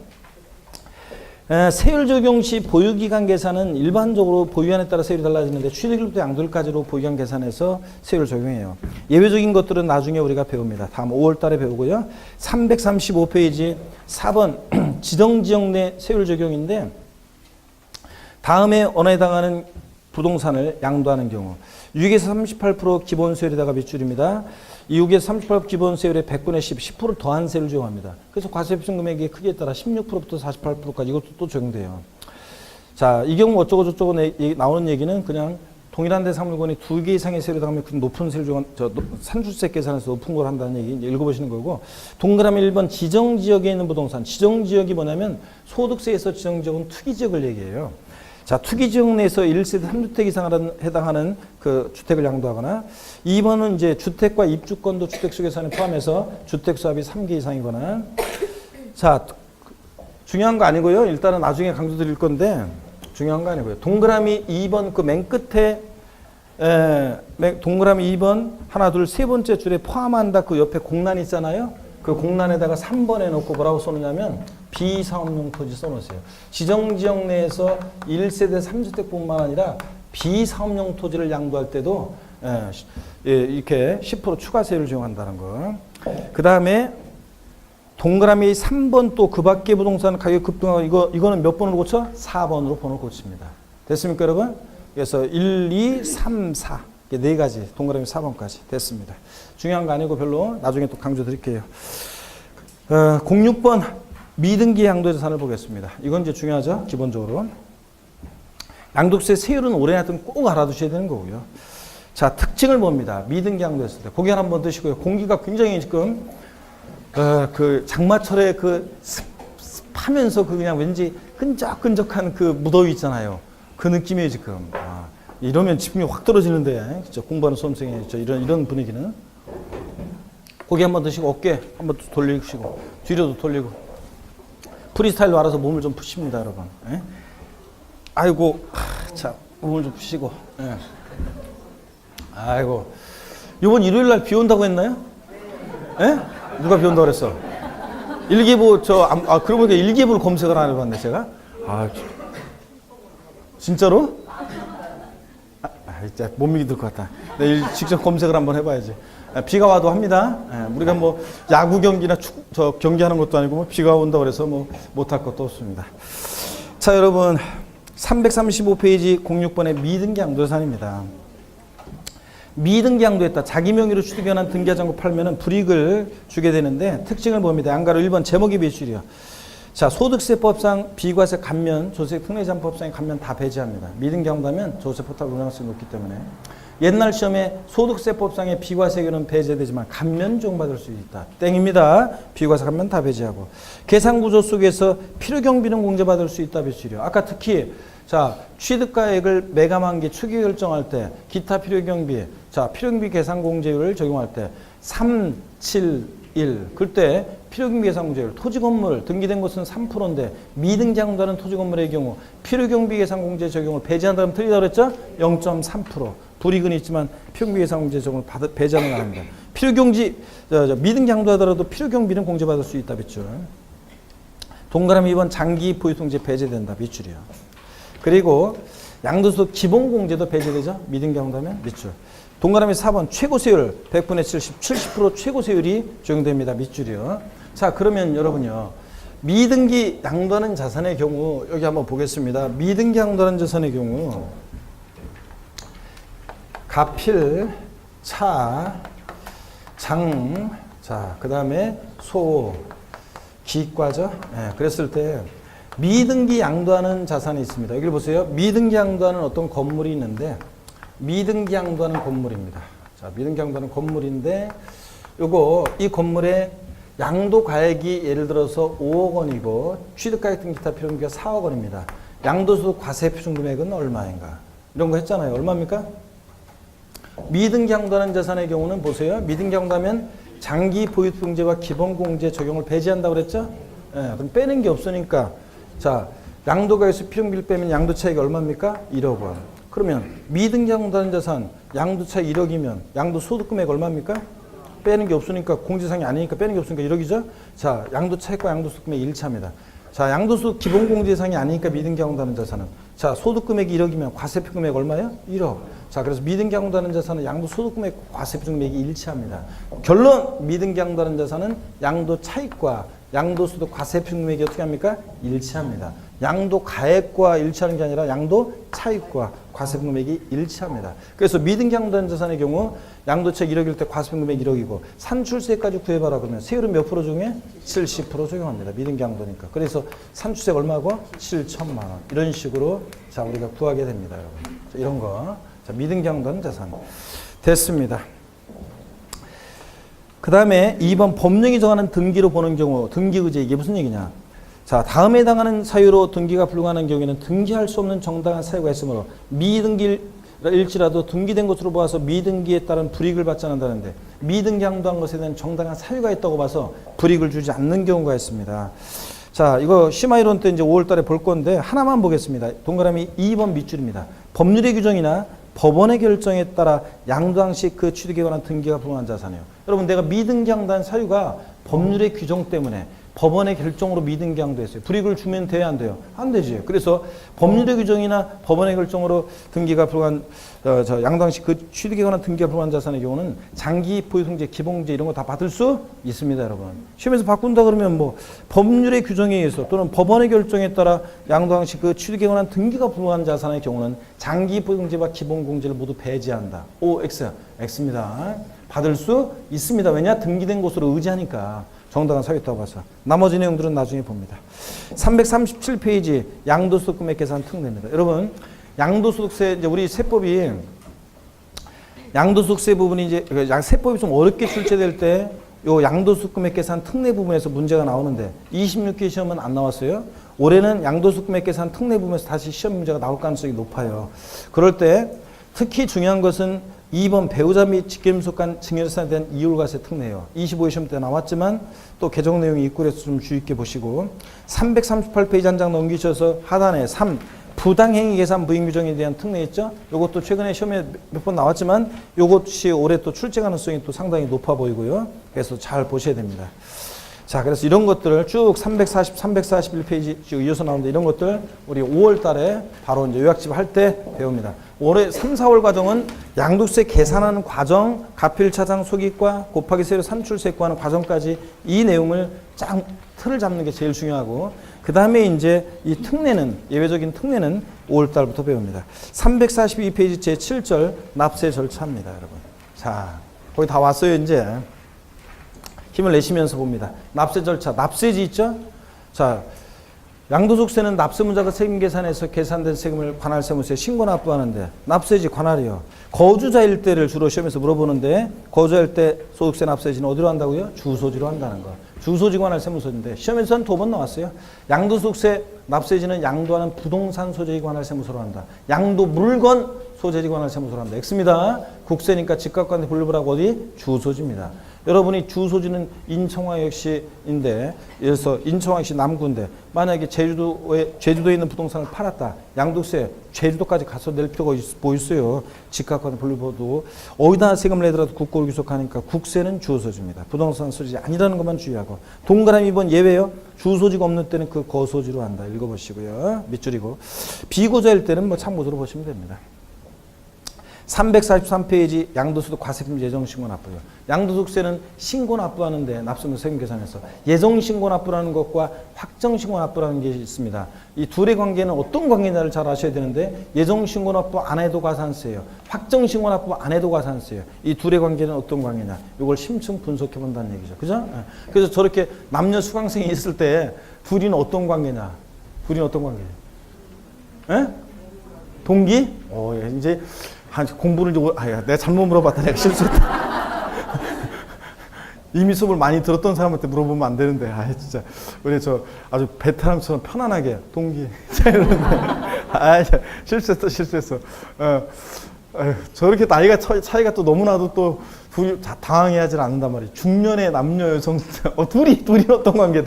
세율 적용 시 보유기간 계산은 일반적으로 보유한에 따라 세율이 달라지는데 취득일부터 양도일까지로 보유기간 계산해서 세율을 적용해요. 예외적인 것들은 나중에 우리가 배웁니다. 다음 5월 달에 배우고요. 335페이지 4번 지정지역 내 세율 적용인데 다음에 언어에 해당하는 부동산을 양도하는 경우 6에서 38% 기본세율에다가 밑줄입니다. 이 6에서 38% 기본세율의 100분의 10% 더한 세율을 적용합니다. 그래서 과세표준 금액의 크기에 따라 16%부터 48%까지 이것도 또 적용돼요. 자, 이 경우 어쩌고 저쩌고 나오는 얘기는 그냥 동일한 대상물건이 2개 이상의 세율에 해당하면 그 높은 세율 산출세 계산에서 높은 걸 한다는 얘기 읽어보시는 거고 동그라미 1번 지정지역에 있는 부동산. 지정지역이 뭐냐면 소득세에서 지정지역은 투기지역을 얘기해요. 자, 투기지역 내에서 1세대 3주택 이상 해당하는 그 주택을 양도하거나 2번은 이제 주택과 입주권도 주택수 계산에 포함해서 주택 수합이 3개 이상이거나 자, 중요한 거 아니고요. 일단은 나중에 강조 드릴 건데 중요한 거 아니고요. 동그라미 2번 그 맨 끝에 동그라미 2번 하나 둘 세 번째 줄에 포함한다 그 옆에 공란 있잖아요. 그 공란에다가 3번에 놓고 뭐라고 써놓냐면 비사업용 토지 써놓으세요. 지정지역 내에서 1세대 3주택뿐만 아니라 비사업용 토지를 양도할 때도 이렇게 10% 추가세율을 적용한다는 거. 그 다음에 동그라미 3번 또 그 밖에 부동산 가격 급등하고 이거는 몇 번으로 고쳐? 4번으로 번호를 고칩니다. 됐습니까, 여러분? 그래서 1, 2, 3, 4. 네 가지. 동그라미 4번까지. 됐습니다. 중요한 거 아니고 별로 나중에 또 강조 드릴게요. 06번 미등기 양도재산을 보겠습니다. 이건 이제 중요하죠. 기본적으로. 양도세 세율은 올해 하여튼 꼭 알아두셔야 되는 거고요. 자, 특징을 봅니다. 미등기 양도했을 때. 고개 한번 드시고요. 공기가 굉장히 지금 그 장마철에 그 습하면서 그 그냥 왠지 끈적끈적한 그 무더위 있잖아요. 그 느낌이에요, 지금. 이러면 집중이 확 떨어지는데, 진짜 공부하는 수험생의 이런 분위기는. 고개 한번 드시고, 어깨 한번 돌리시고, 뒤로도 돌리고. 프리스타일로 알아서 몸을 좀 푸십니다, 여러분. 예? 아이고, 자, 몸을 좀 푸시고. 예. 아이고. 이번 일요일 날 비 온다고 했나요? 예? 누가 비 온다고 그랬어? 일기예보, 그러고 보니까 일기예보를 검색을 안 해봤네, 제가. 진짜로? 진짜 못 믿을 것 같다. 내일 직접 검색을 한번 해봐야지. 비가 와도 합니다. 우리가 뭐 야구 경기나 경기하는 것도 아니고 뭐 비가 온다고 그래서 뭐 못할 것도 없습니다. 자, 여러분 335페이지 06번의 미등기 양도재산입니다. 미등기 양도했다. 자기 명의로 취득한 등기하자고 팔면은 불이익을 주게 되는데 특징을 봅니다. 양가로 1번 제목이 매출이요. 자, 소득세법상 비과세 감면, 조세 특례자법상의 감면 다 배제합니다. 미등기 양도하면 조세 포탈 운영성이 높기 때문에. 옛날 시험에 소득세법상의 비과세율은 배제되지만 감면 적용받을 수 있다. 땡입니다. 비과세 감면 다 배제하고. 계산구조 속에서 필요경비는 공제받을 수 있다. 배출이요. 아까 특히 자, 취득가액을 매감한기 추기 결정할 때 기타 필요경비, 자, 필요경비 계산 공제율을 적용할 때 3, 7, 1. 그때 필요경비 계산 공제율, 토지건물 등기된 곳은 3%인데 미등기 양도하는 토지건물의 경우 필요경비 계산 공제 적용을 배제한다면 틀리다고 그랬죠? 0.3%. 불이익은 있지만 필요경비 계산 공제 적용을 배제하는 거 아닙니다. 필요경비, 미등기 양도하더라도 필요경비는 공제받을 수 있다. 밑줄. 동그라미 2번 장기 보유통제 배제된다. 밑줄이요. 그리고 양도소 기본공제도 배제되죠? 미등기 양도하면 밑줄. 동그라미 4번 최고세율 100분의 70, 70% 최고세율이 적용됩니다. 밑줄이요. 자, 그러면 여러분요. 미등기 양도하는 자산의 경우 여기 한번 보겠습니다. 미등기 양도하는 자산의 경우 가필, 차, 장, 자, 그 다음에 소, 기과죠. 네, 그랬을 때 미등기 양도하는 자산이 있습니다. 여기 보세요. 미등기 양도하는 어떤 건물이 있는데 미등기 양도하는 건물입니다. 자, 미등기 양도하는 건물인데 요거 이 건물의 양도 가액이 예를 들어서 5억 원이고 취득가액 등 기타 필요금비가 4억 원입니다. 양도소득 과세 표준 금액은 얼마인가? 이런 거 했잖아요. 얼마입니까? 미등기 양도하는 자산의 경우는 보세요. 미등기 양도하면 장기 보유통제와 기본공제 적용을 배제한다고 그랬죠? 예, 그럼 빼는 게 없으니까 자, 양도가에서 필요금비를 빼면 양도 차익이 얼마입니까? 1억 원. 그러면 미등기 양도하는 자산 양도 차익 1억이면 양도 소득 금액 얼마입니까? 빼는 게 없으니까 공제상이 아니니까 빼는 게 없으니까 1억이죠? 자, 양도 차익과 양도 소득 금액 1차입니다. 자, 양도소득 기본공제상이 아니니까 미등기 양도하는 자산은 자, 소득 금액이 1억이면 과세표 금액 얼마예요? 1억. 자, 그래서 미등기 양도하는 자산은 양도 소득 금액 과세표 금액이 일치합니다. 결론 미등기 양도하는 자산은 양도 차익과 양도 소득 과세표 금액이 어떻게 합니까? 일치합니다. 양도 가액과 일치하는 게 아니라 양도 차익과 과세표 금액이 일치합니다. 그래서 미등기 양도하는 자산의 경우 양도 차익 1억일 때 과세표 금액 1억이고 산출세까지 구해봐라 그러면 세율은 몇 프로 적용해? 70% 적용합니다. 미등기 양도니까. 그래서 산출세가 얼마고? 7천만 원. 이런 식으로 자, 우리가 구하게 됩니다, 여러분. 자, 이런 거. 자, 미등기 양도하는 자산. 됐습니다. 그 다음에 2번 법령이 정하는 등기로 보는 경우 등기의제 이게 무슨 얘기냐? 자, 다음에 해당하는 사유로 등기가 불가능한 경우에는 등기할 수 없는 정당한 사유가 있으므로 미등기일지라도 등기된 것으로 보아서 미등기에 따른 불이익을 받지 않는다는데 미등기 양도한 것에 대한 정당한 사유가 있다고 봐서 불이익을 주지 않는 경우가 있습니다. 자, 이거 심화이론 때 이제 5월 달에 볼 건데 하나만 보겠습니다. 동그라미 2번 밑줄입니다. 법률의 규정이나 법원의 결정에 따라 양도항 시 그 취득에 관한 등기가 불가능한 자산이에요. 여러분, 내가 미등기 양도한 사유가 법률의 규정 때문에 법원의 결정으로 미등기 양도했어요. 불이익을 주면 돼야 안 돼요? 안 되지. 그래서 법률의 규정이나 법원의 결정으로 등기가 불가한 양도항시 그 취득에 관한 등기가 불가한 자산의 경우는 장기 보유성재, 기본공제 이런 거 다 받을 수 있습니다, 여러분. 시험에서 바꾼다 그러면 뭐 법률의 규정에 의해서 또는 법원의 결정에 따라 양도항시 그 취득에 관한 등기가 불가한 자산의 경우는 장기 보유성재와 기본공제를 모두 배제한다. O, X, X입니다. 받을 수 있습니다. 왜냐? 등기된 곳으로 의지하니까. 정당한 사유있다고 봐서. 나머지 내용들은 나중에 봅니다. 337페이지 양도소득 금액 계산 특례입니다. 여러분, 양도소득세, 이제 우리 세법이, 양도소득세 부분이 이제, 세법이 좀 어렵게 출제될 때, 요 양도소득 금액 계산 특례 부분에서 문제가 나오는데, 26개 시험은 안 나왔어요. 올해는 양도소득 금액 계산 특례 부분에서 다시 시험 문제가 나올 가능성이 높아요. 그럴 때, 특히 중요한 것은 2번 배우자 및 직계림속 간 증여재산에 대한 이율과세 특례예요. 25회 시험 때 나왔지만 또 개정 내용이 있고 그래서 좀 주의 있게 보시고 338페이지 한 장 넘기셔서 하단에 3. 부당행위 계산 부인 규정에 대한 특례 있죠? 이것도 최근에 시험에 몇 번 나왔지만 이것이 올해 또 출제 가능성이 또 상당히 높아 보이고요. 그래서 잘 보셔야 됩니다. 자, 그래서 이런 것들을 쭉 340, 341페이지 쭉 이어서 나오는데 이런 것들 우리 5월 달에 바로 이제 요약집 할 때 배웁니다. 올해 3, 4월 과정은 양도세 계산하는 과정, 가필차장 소기과 곱하기 세로 산출세과하는 과정까지 이 내용을 쫙 틀을 잡는 게 제일 중요하고 그 다음에 이제 이 특례는, 예외적인 특례는 5월 달부터 배웁니다. 342페이지 제7절 납세 절차입니다, 여러분. 자, 거기 다 왔어요, 이제. 힘을 내시면서 봅니다. 납세 절차, 납세지 있죠? 자, 양도소득세는 납세문자가 세금 계산에서 계산된 세금을 관할세무서에 신고 납부하는데 납세지 관할이요. 거주자일 때를 주로 시험에서 물어보는데 거주자일 때 소득세 납세지는 어디로 한다고요? 주소지로 한다는 거. 주소지 관할세무서인데 시험에서는 2번 나왔어요. 양도소득세 납세지는 양도하는 부동산 소재지 관할세무서로 한다. 양도 물건 소재지 관할세무서로 한다. X입니다. 국세니까 집값과는 분류를 하고 어디? 주소지입니다. 여러분이 주소지는 인천광역시인데, 그래서 인천광역시 남구인데, 만약에 제주도에 있는 부동산을 팔았다. 양도세, 제주도까지 가서 낼 필요가 뭐 있어요. 집값과는 분류보도. 어디다 세금을 내더라도 국고를 귀속하니까 국세는 주소지입니다. 부동산 소지 아니라는 것만 주의하고. 동그라미 2번 예외요. 주소지가 없는 때는 그 거소지로 한다. 읽어보시고요. 밑줄이고. 비고자일 때는 뭐 참고로 보시면 됩니다. 343페이지 양도소득 과세금 예정신고 납부요. 양도소득세는 신고 납부하는데 납세문서 세금 계산에서 예정신고 납부라는 것과 확정신고 납부라는 게 있습니다. 이 둘의 관계는 어떤 관계냐를 잘 아셔야 되는데 예정신고 납부 안 해도 과산세예요. 확정신고 납부 안 해도 과산세예요. 이 둘의 관계는 어떤 관계냐. 이걸 심층 분석해 본다는 얘기죠. 그죠? 그래서 저렇게 남녀 수강생이 있을 때 둘이는 어떤 관계냐. 둘이는 어떤 관계냐. 에? 동기? 이제 공부를 좀, 내가 잘못 물어봤다. 내가 실수했다. 이미 수업을 많이 들었던 사람한테 물어보면 안 되는데, 진짜. 우리 아주 베테랑처럼 편안하게, 동기. 실수했어. 저렇게 나이가 차이가 또 너무나도 또 둘이 당황해하지 않는단 말이에요. 중년의 남녀 여성, 둘이 어떤 관계,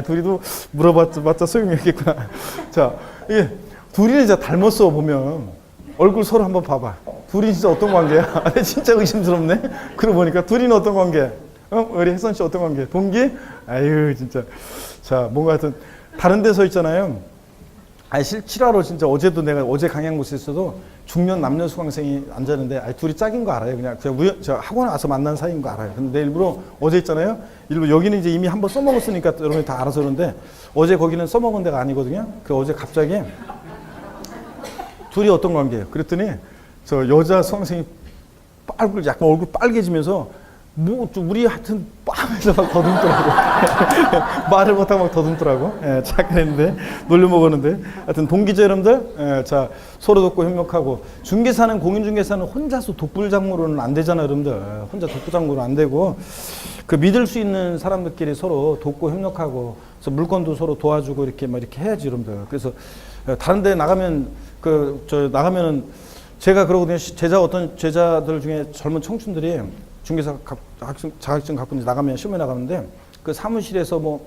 둘이도 물어봤자 소용이 없겠구나. 자, 이게, 둘이는 진짜 닮았어, 보면. 얼굴 서로 한번 봐봐. 둘이 진짜 어떤 관계야? 진짜 의심스럽네. 그러고 보니까 둘이는 어떤 관계? 우리 혜선 씨 어떤 관계? 동기? 아유 진짜. 자 뭔가 하여튼 다른 데 서 있잖아요. 실화로 진짜 어제도 내가 어제 강양 못했어도 중년 남녀 수강생이 앉았는데 둘이 짝인 거 알아요. 그냥 저 학원 와서 만난 사이인 거 알아요. 근데 일부러 어제 있잖아요. 일부러 여기는 이제 이미 한번 써먹었으니까 여러분이 다 알아서 그러는데 어제 거기는 써먹은 데가 아니거든요. 그 어제 갑자기 둘이 어떤 관계예요? 그랬더니 저 여자 수강생이 약간 얼굴 빨개지면서 우리 하여튼 빰해서 막 더듬더라고. 말을 못하고 막 더듬더라고. 자, 그랬는데 놀려 먹었는데 하여튼 동기제 여러분들, 자 서로 돕고 협력하고 중개사는 공인중개사는 혼자서 독불장모로는 안 되잖아요, 여러분들. 혼자 독불장모로 안 되고 그 믿을 수 있는 사람들끼리 서로 돕고 협력하고 그래서 물건도 서로 도와주고 이렇게 막 이렇게 해야지, 여러분들. 그래서 다른데 나가면 나가면은 제가 그러거든요. 어떤 제자들 중에 젊은 청춘들이 중개사 자격증 갖고 이제 나가면 시험에 나가는데 그 사무실에서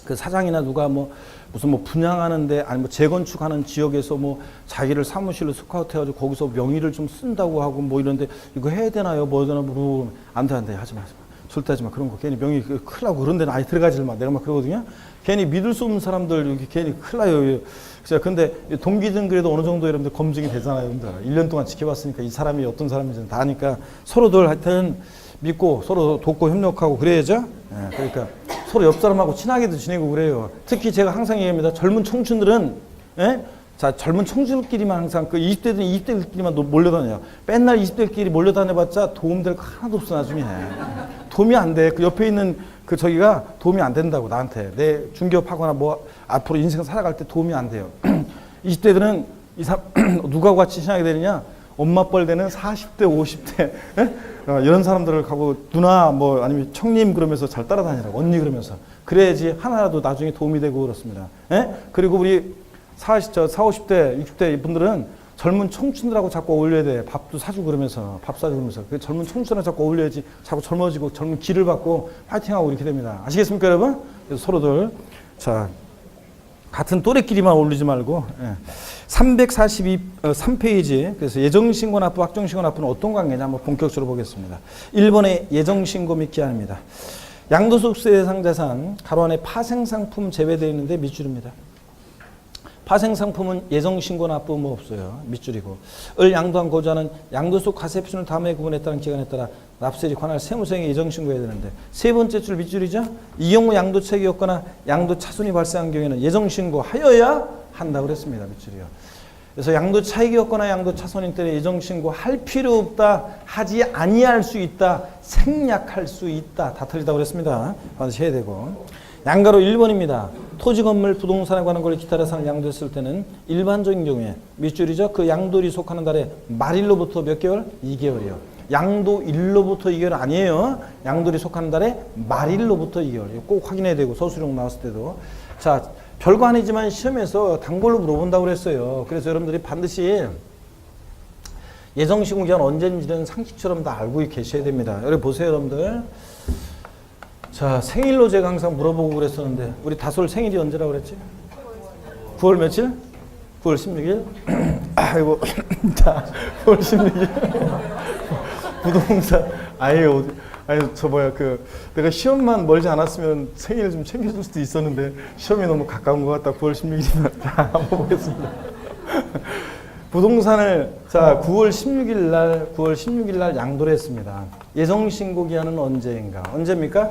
그 사장이나 누가 무슨 분양하는데 아니 재건축하는 지역에서 자기를 사무실로 스카우트 해가지고 거기서 명의를 좀 쓴다고 하고 이런데 이거 해야 되나요? 뭐 되나 물어보면 안 돼 하지 마. 절대 마. 그런 거 괜히 명의 큰일 나고 그런 데는 아예 들어가지 마. 내가 막 그러거든요. 괜히 믿을 수 없는 사람들 이렇게 괜히 큰일 나요. 그래서 근데 동기든 그래도 어느 정도 여러분들 검증이 되잖아요. 여러분들 1년 동안 지켜봤으니까 이 사람이 어떤 사람인지는 다 아니까 서로들 하여튼 믿고 서로 돕고 협력하고 그래야죠. 예, 그러니까 서로 옆 사람하고 친하게도 지내고 그래요. 특히 제가 항상 얘기합니다. 젊은 청춘들은 예? 자, 젊은 청춘들끼리만 항상 그 20대들은 20대들끼리만 몰려다녀요. 맨날 20대들끼리 몰려다녀봤자 도움될 거 하나도 없어 나중에. 도움이 안 돼. 그 옆에 있는 그 저기가 도움이 안 된다고 나한테. 내 중개업하거나 뭐 앞으로 인생 살아갈 때 도움이 안 돼요. 20대들은 누가 같이 친하게 되느냐? 엄마 뻘 되는 40대, 50대 이런 사람들을 가고 누나 뭐 아니면 청님 그러면서 잘 따라다니라고 언니 그러면서 그래야지 하나라도 나중에 도움이 되고 그렇습니다. 그리고 우리 40, 50대, 60대 분들은 젊은 청춘들하고 자꾸 어울려야 돼. 밥도 사주고 그러면서, 밥 사주고 그러면서. 그 젊은 청춘들하고 자꾸 어울려야지 자꾸 젊어지고 젊은 기를 받고 파이팅하고 이렇게 됩니다. 아시겠습니까, 여러분? 그래서 서로들. 자, 같은 또래끼리만 어울리지 말고. 342, 3페이지. 그래서 예정신고 납부, 확정신고 납부는 어떤 관계냐 한번 본격적으로 보겠습니다. 1번의 예정신고 및 기한입니다. 양도소득세 대상 자산, 가로 안에 파생상품 제외되어 있는데 밑줄입니다. 파생상품은 예정신고 납부 뭐 없어요. 밑줄이고. 을 양도한 고자는 양도소 과세표준을 다음에 구분에 따른 기간에 따라 납세일이 관할 세무서에 예정신고해야 되는데 세 번째 줄 밑줄이죠. 이 경우 양도차익이 없거나 양도차손이 발생한 경우에는 예정신고하여야 한다고 그랬습니다. 밑줄이요. 그래서 양도차익이 없거나 양도차손인 때는 예정신고 할 필요 없다. 하지 아니할 수 있다. 생략할 수 있다. 다 틀리다고 그랬습니다. 반드시 해야 되고. 양가로 1번입니다. 토지, 건물, 부동산에 관한 권리 기타 자산을 양도했을 때는 일반적인 경우에 밑줄이죠. 그 양도일이 속하는 달에 말일로부터 몇 개월? 2개월이요. 양도일로부터 2개월 아니에요. 양도일이 속하는 달에 말일로부터 2개월. 꼭 확인해야 되고 서술형 나왔을 때도. 자, 별거 아니지만 시험에서 단골로 물어본다고 그랬어요. 그래서 여러분들이 반드시 예정신고 기한 언제인지는 상식처럼 다 알고 계셔야 됩니다. 여기 보세요, 여러분들. 자, 생일로 제가 항상 물어보고 그랬었는데 우리 다솔 생일이 언제라고 그랬지? 9월 며칠? 9월 16일? 아이고 자 9월 16일 부동산 아유 저 뭐야 그 내가 시험만 멀지 않았으면 생일을 좀 챙겨줄 수도 있었는데 시험이 너무 가까운 것 같다. 9월 16일이면 자 한번 보겠습니다. 부동산을 자 9월 16일 날 양도를 했습니다. 예정신고 기한은 언제인가? 언제입니까?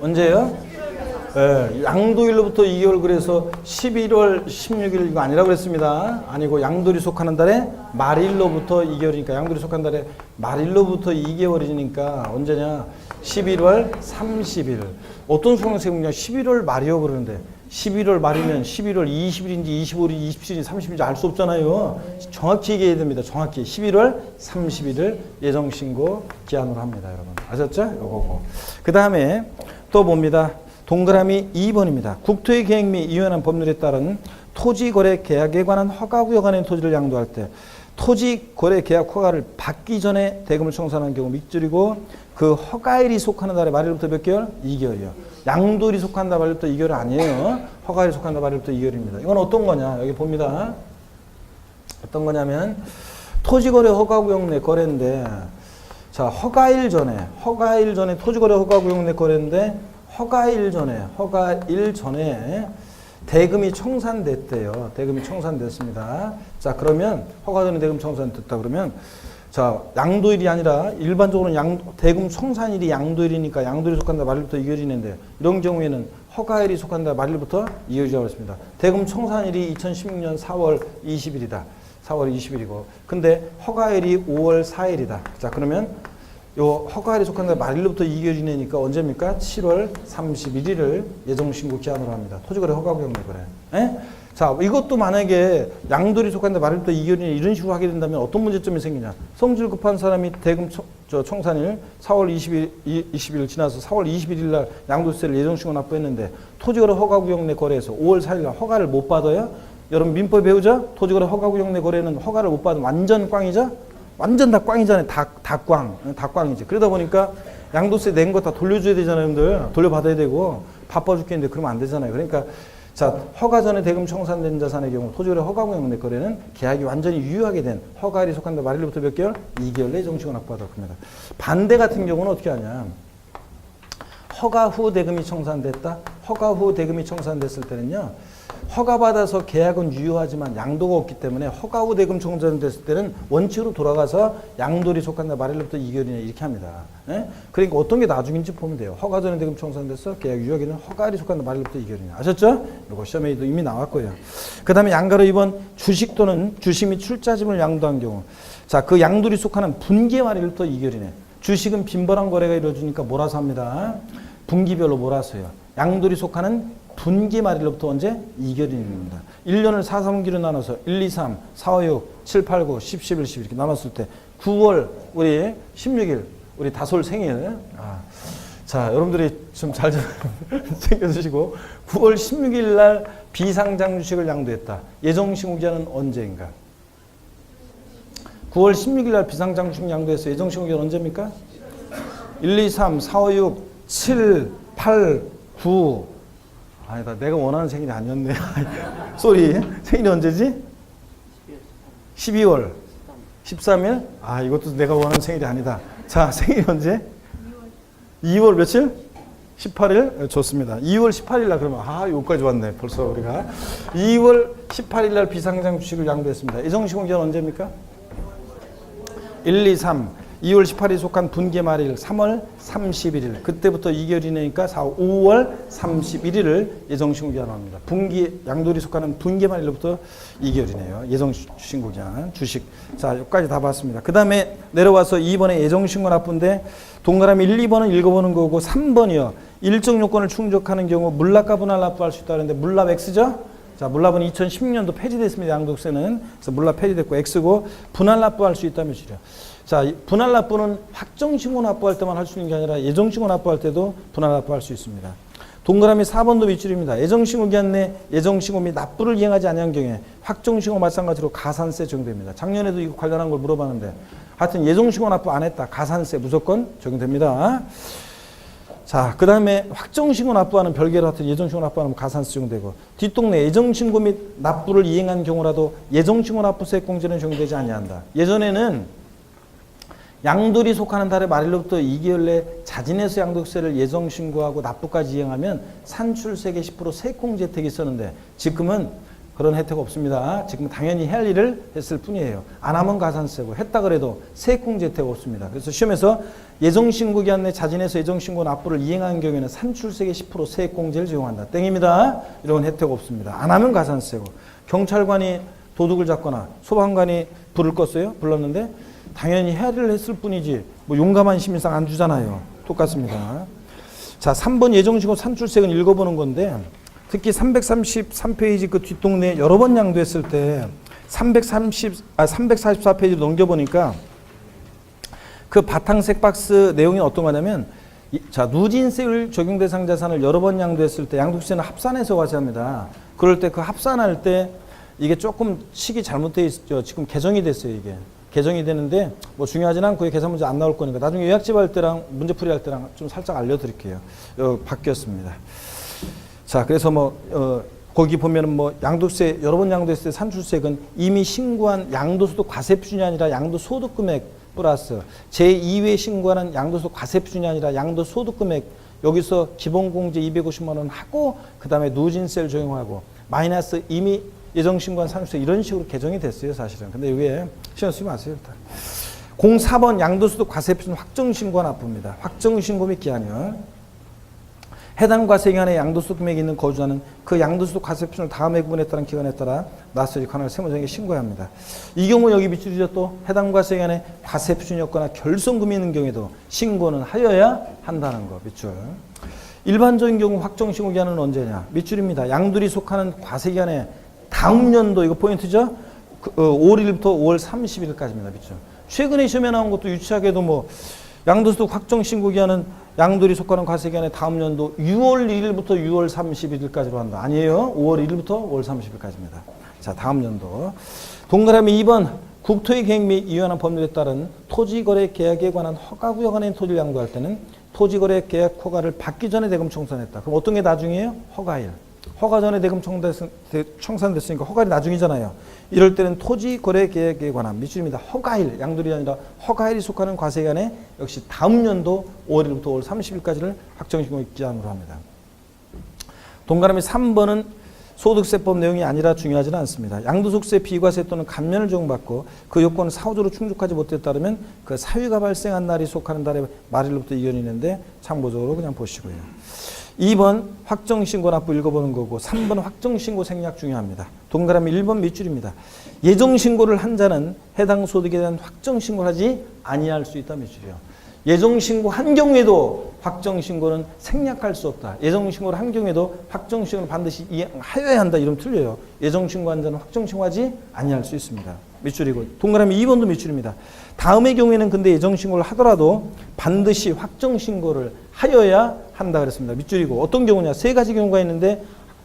언제예요? 네, 양도일로부터 2개월 그래서 11월 16일 이거 아니라고 그랬습니다. 아니고 양도일이 속하는 달에 말일로부터 2개월이니까 양도일이 속한 달에 말일로부터 2개월이니까 언제냐? 11월 30일. 어떤 수강생은요 11월 말이요 그러는데 11월 말이면 11월 20일인지 25일인지 27일인지 30일인지 알 수 없잖아요. 정확히 얘기해야 됩니다. 정확히 11월 30일을 예정신고 기한으로 합니다. 여러분 아셨죠? 요거고. 그 다음에 또 봅니다. 동그라미 2번입니다. 국토의 계획 및 이완한 법률에 따른 토지거래 계약에 관한 허가구역 안에 토지를 양도할 때 토지거래 계약 허가를 받기 전에 대금을 청산하는 경우 밑줄이고 그 허가일이 속하는 달에 말일부터 몇 개월? 2개월이요. 양도일이 속한 달 말일부터 2개월 아니에요. 허가일이 속한 달 말일부터 2개월입니다. 이건 어떤 거냐? 여기 봅니다. 어떤 거냐면 토지거래 허가구역 내 거래인데 자, 허가일 전에 토지거래 허가구역 내 거래인데 허가일 전에 대금이 청산됐대요. 대금이 청산됐습니다. 자, 그러면 허가 전에 대금 청산됐다 그러면 자, 양도일이 아니라 일반적으로는 대금 청산일이 양도일이니까 양도일이 속한다 말일부터 2개월이는데 이런 경우에는 허가일이 속한다 말일부터 2개월이라고 했습니다. 대금 청산일이 2016년 4월 20일이다. 4월 20일이고 근데 허가일이 5월 4일이다. 자, 그러면 요 허가일이 속한다 말일로부터 2개월이 내니까 언제입니까? 7월 31일을 예정신고 기한으로 합니다. 토지거래 허가구역 내거래. 자, 이것도 만약에 양도일이 속한다 말일부터 2개월이나 이런 식으로 하게 된다면 어떤 문제점이 생기냐? 성질 급한 사람이 대금 청산일 4월 20일 지나서 4월 21일 날 양도세를 예정신고 납부했는데 토지거래 허가구역 내 거래에서 5월 4일 날 허가를 못 받아요? 여러분 민법 배우죠? 토지거래 허가구역 내 거래는 허가를 못 받으면 완전 꽝이죠? 완전 다 꽝이잖아요. 다 꽝이지. 그러다 보니까 양도세 낸 거 다 돌려줘야 되잖아요, 여러분들. 돌려받아야 되고 바빠 죽겠는데 그러면 안 되잖아요. 그러니까 자, 허가 전에 대금 청산된 자산의 경우 토지거래 허가구 명의 거래는 계약이 완전히 유효하게 된 허가일이 속한다. 말일로부터 몇 개월? 2개월 내에 예정시효가 납부하도록 합니다. 반대 같은 경우는 어떻게 하냐? 허가 후 대금이 청산됐다. 허가 후 대금이 청산됐을 때는요. 허가받아서 계약은 유효하지만 양도가 없기 때문에 허가 후 대금 청산됐을 때는 원칙으로 돌아가서 양도일이 속한다. 말일로부터 2개월이냐 이렇게 합니다. 예? 그러니까 어떤 게 나중인지 보면 돼요. 허가 전에 대금 청산됐어. 계약 유효하게 되는 허가일이 속한다. 말일로부터 2개월이냐. 아셨죠? 이거 시험에도 이미 나왔고요. 그 다음에 양가로 2번 주식 또는 주식 및 출자짐을 양도한 경우. 자, 그 양도일이 속하는 분기 말일로부터 2개월이네. 주식은 빈번한 거래가 이루어지니까 몰아서 합니다. 분기별로 몰아서요. 양도일이 속하는 분기 말일로부터 언제? 2개월입니다. 1년을 4, 3분기로 나눠서 1, 2, 3, 4, 5, 6, 7, 8, 9, 10, 11, 12 이렇게 나눴을 때 9월 우리 16일 우리 다솔 생일. 자, 여러분들이 좀 잘 챙겨주시고 9월 16일 날 비상장 주식을 양도했다. 예정신고기한은 언제인가? 9월 16일 날 비상장 주식 양도해서 예정신고기한 언제입니까? 1, 2, 3, 4, 5, 6, 7, 8, 9 아니다. 내가 원하는 생일이 아니었네. 쏘리. 생일이 언제지? 12월 13일? 아, 이것도 내가 원하는 생일이 아니다. 자, 생일이 언제? 2월 며칠? 18일? 좋습니다. 2월 18일 날 그러면 여기까지 왔네. 벌써 우리가 2월 18일 날 비상장 주식을 양도했습니다. 예정시공기한 언제입니까? 1, 2, 3 2월 18일 속한 분기 말일 3월 31일 그때부터 2개월이니까 5월 31일을 예정신고기한 합니다. 분기 양도일이 속하는 분기 말일로부터 2개월이네요. 예정신고기한 주식. 자, 여기까지 다 봤습니다. 그 다음에 내려와서 2번에 예정신고 납부인데 동그라미 1, 2번은 읽어보는 거고 3번이요. 일정 요건을 충족하는 경우 물납과 분할 납부할 수 있다는데 물납 X죠? 자, 물납은 2010년도 폐지됐습니다. 양도세는. 그래서 물납 폐지됐고 X고 분할 납부할 수 있다면 시죠. 자, 분할 납부는 확정신고 납부할 때만 할 수 있는 게 아니라 예정신고 납부할 때도 분할 납부할 수 있습니다. 동그라미 4번도 밑줄입니다. 예정신고 기한 내 예정신고 및 납부를 이행하지 않은 경우에 확정신고 마찬가지로 가산세 적용됩니다. 작년에도 이거 관련한 걸 물어봤는데 하여튼 예정신고 납부 안 했다. 가산세 무조건 적용됩니다. 자, 그 다음에 확정신고 납부하는 별개로 하여튼 예정신고 납부하면 가산세 적용되고 뒷동네 예정신고 및 납부를 이행한 경우라도 예정신고 납부세 공제는 적용되지 아니한다. 예전에는 양도일이 속하는 달의 말일로부터 2개월 내 자진해서 양도세를 예정신고하고 납부까지 이행하면 산출세계 10% 세공제 혜택이 있었는데 지금은 그런 혜택 없습니다. 지금 당연히 할 일을 했을 뿐이에요. 안 하면 가산세고 했다 그래도 세공제 혜택 없습니다. 그래서 시험에서 예정신고 기한 내 자진해서 예정신고 납부를 이행하는 경우에는 산출세계 10% 세공제를 적용한다. 땡입니다. 이런 혜택 없습니다. 안 하면 가산세고 경찰관이 도둑을 잡거나 소방관이 불을 껐어요. 불렀는데 당연히 해야를 했을 뿐이지 뭐 용감한 시민상 안 주잖아요. 똑같습니다. 자, 3번 예정신고 산출세는 읽어보는 건데 특히 333페이지 그 뒷동네 여러 번 양도했을 때 344페이지로 넘겨보니까 그 바탕색 박스 내용이 어떤 거냐면 자, 누진세율 적용 대상 자산을 여러 번 양도했을 때 양도세는 합산해서 과세합니다. 그럴 때 그 합산할 때 이게 조금 식이 잘못되어 있죠. 지금 개정이 됐어요. 이게. 개정이 되는데 뭐 중요하진 않고 계산 문제 안 나올 거니까 나중에 요약집 할 때랑 문제풀이 할 때랑 좀 살짝 알려드릴게요. 바뀌었습니다. 자, 그래서 거기 보면은 양도세 여러 번 양도했을 때 산출세액은 이미 신고한 양도소득 과세표준이 아니라 양도소득금액 플러스 제2회 신고하는 양도소득 과세표준이 아니라 양도소득금액 여기서 기본공제 250만 원 하고 그 다음에 누진세를 적용하고 마이너스 이미 예정신고한 산출세 이런 식으로 개정이 됐어요. 사실은. 근데 이게 신경 쓰지 마세요. 04번 양도소득 과세표준 확정신고한 납부입니다. 확정신고 및 기한이요. 해당 과세기간에 양도소득 금액이 있는 거주자는 그 양도소득 과세표준을 다음에 구분에 따른 기간에 따라 나서지 관할 세무정에 신고해야 합니다. 이 경우 여기 밑줄이죠. 또 해당 과세기간에 과세표준이 없거나 결손금이 있는 경우에도 신고는 하여야 한다는 거 밑줄. 일반적인 경우 확정신고 기한은 언제냐? 밑줄입니다. 양도일이 속하는 과세기간에 다음 연도 이거 포인트죠. 5월 1일부터 5월 30일까지입니다. 밑줄. 최근에 시험에 나온 것도 유치하게도 양도소득 확정신고 기한은 양도일이 속하는 과세기간에 다음 연도 6월 1일부터 6월 31일까지로 한다. 아니에요. 5월 1일부터 5월 30일까지입니다. 자, 다음 연도. 동그라미 2번 국토의 계획 및 이완한 법률에 따른 토지거래 계약에 관한 허가구역 안에 토지를 양도할 때는 토지거래 계약 허가를 받기 전에 대금 청산했다. 그럼 어떤 게 나중이에요? 허가일. 허가 전에 대금 청산됐으니까 허가일이 나중이잖아요. 이럴 때는 토지거래계획에 관한 밑줄입니다. 허가일, 양도일이 아니라 허가일이 속하는 과세기간에 역시 다음 연도 5월 1일부터 5월 30일까지를 확정신고 기한으로 합니다. 동그라미 3번은 소득세법 내용이 아니라 중요하지는 않습니다. 양도소득세 비과세 또는 감면을 적용받고 그 요건을 사후적으로 충족하지 못했다면 그 사유가 발생한 날이 속하는 달의 말일로부터 이견이 있는데 참고적으로 그냥 보시고요. 2번 확정신고 납부 읽어보는 거고 3번 확정신고 생략 중요합니다. 동그라미 1번 밑줄입니다. 예정신고를 한 자는 해당 소득에 대한 확정신고를 하지 아니할 수 있다 밑줄이요. 예정신고 한 경우에도 확정신고는 생략할 수 없다. 예정신고를 한 경우에도 확정신고는 반드시 하여야 한다. 이러면 틀려요. 예정신고 한 자는 확정신고하지 아니할 수 있습니다. 밑줄이고 동그라미 2번도 밑줄입니다. 다음의 경우에는 근데 예정신고를 하더라도 반드시 확정신고를 하여야 한다 그랬습니다. 밑줄이고 어떤 경우냐 세 가지 경우가 있는데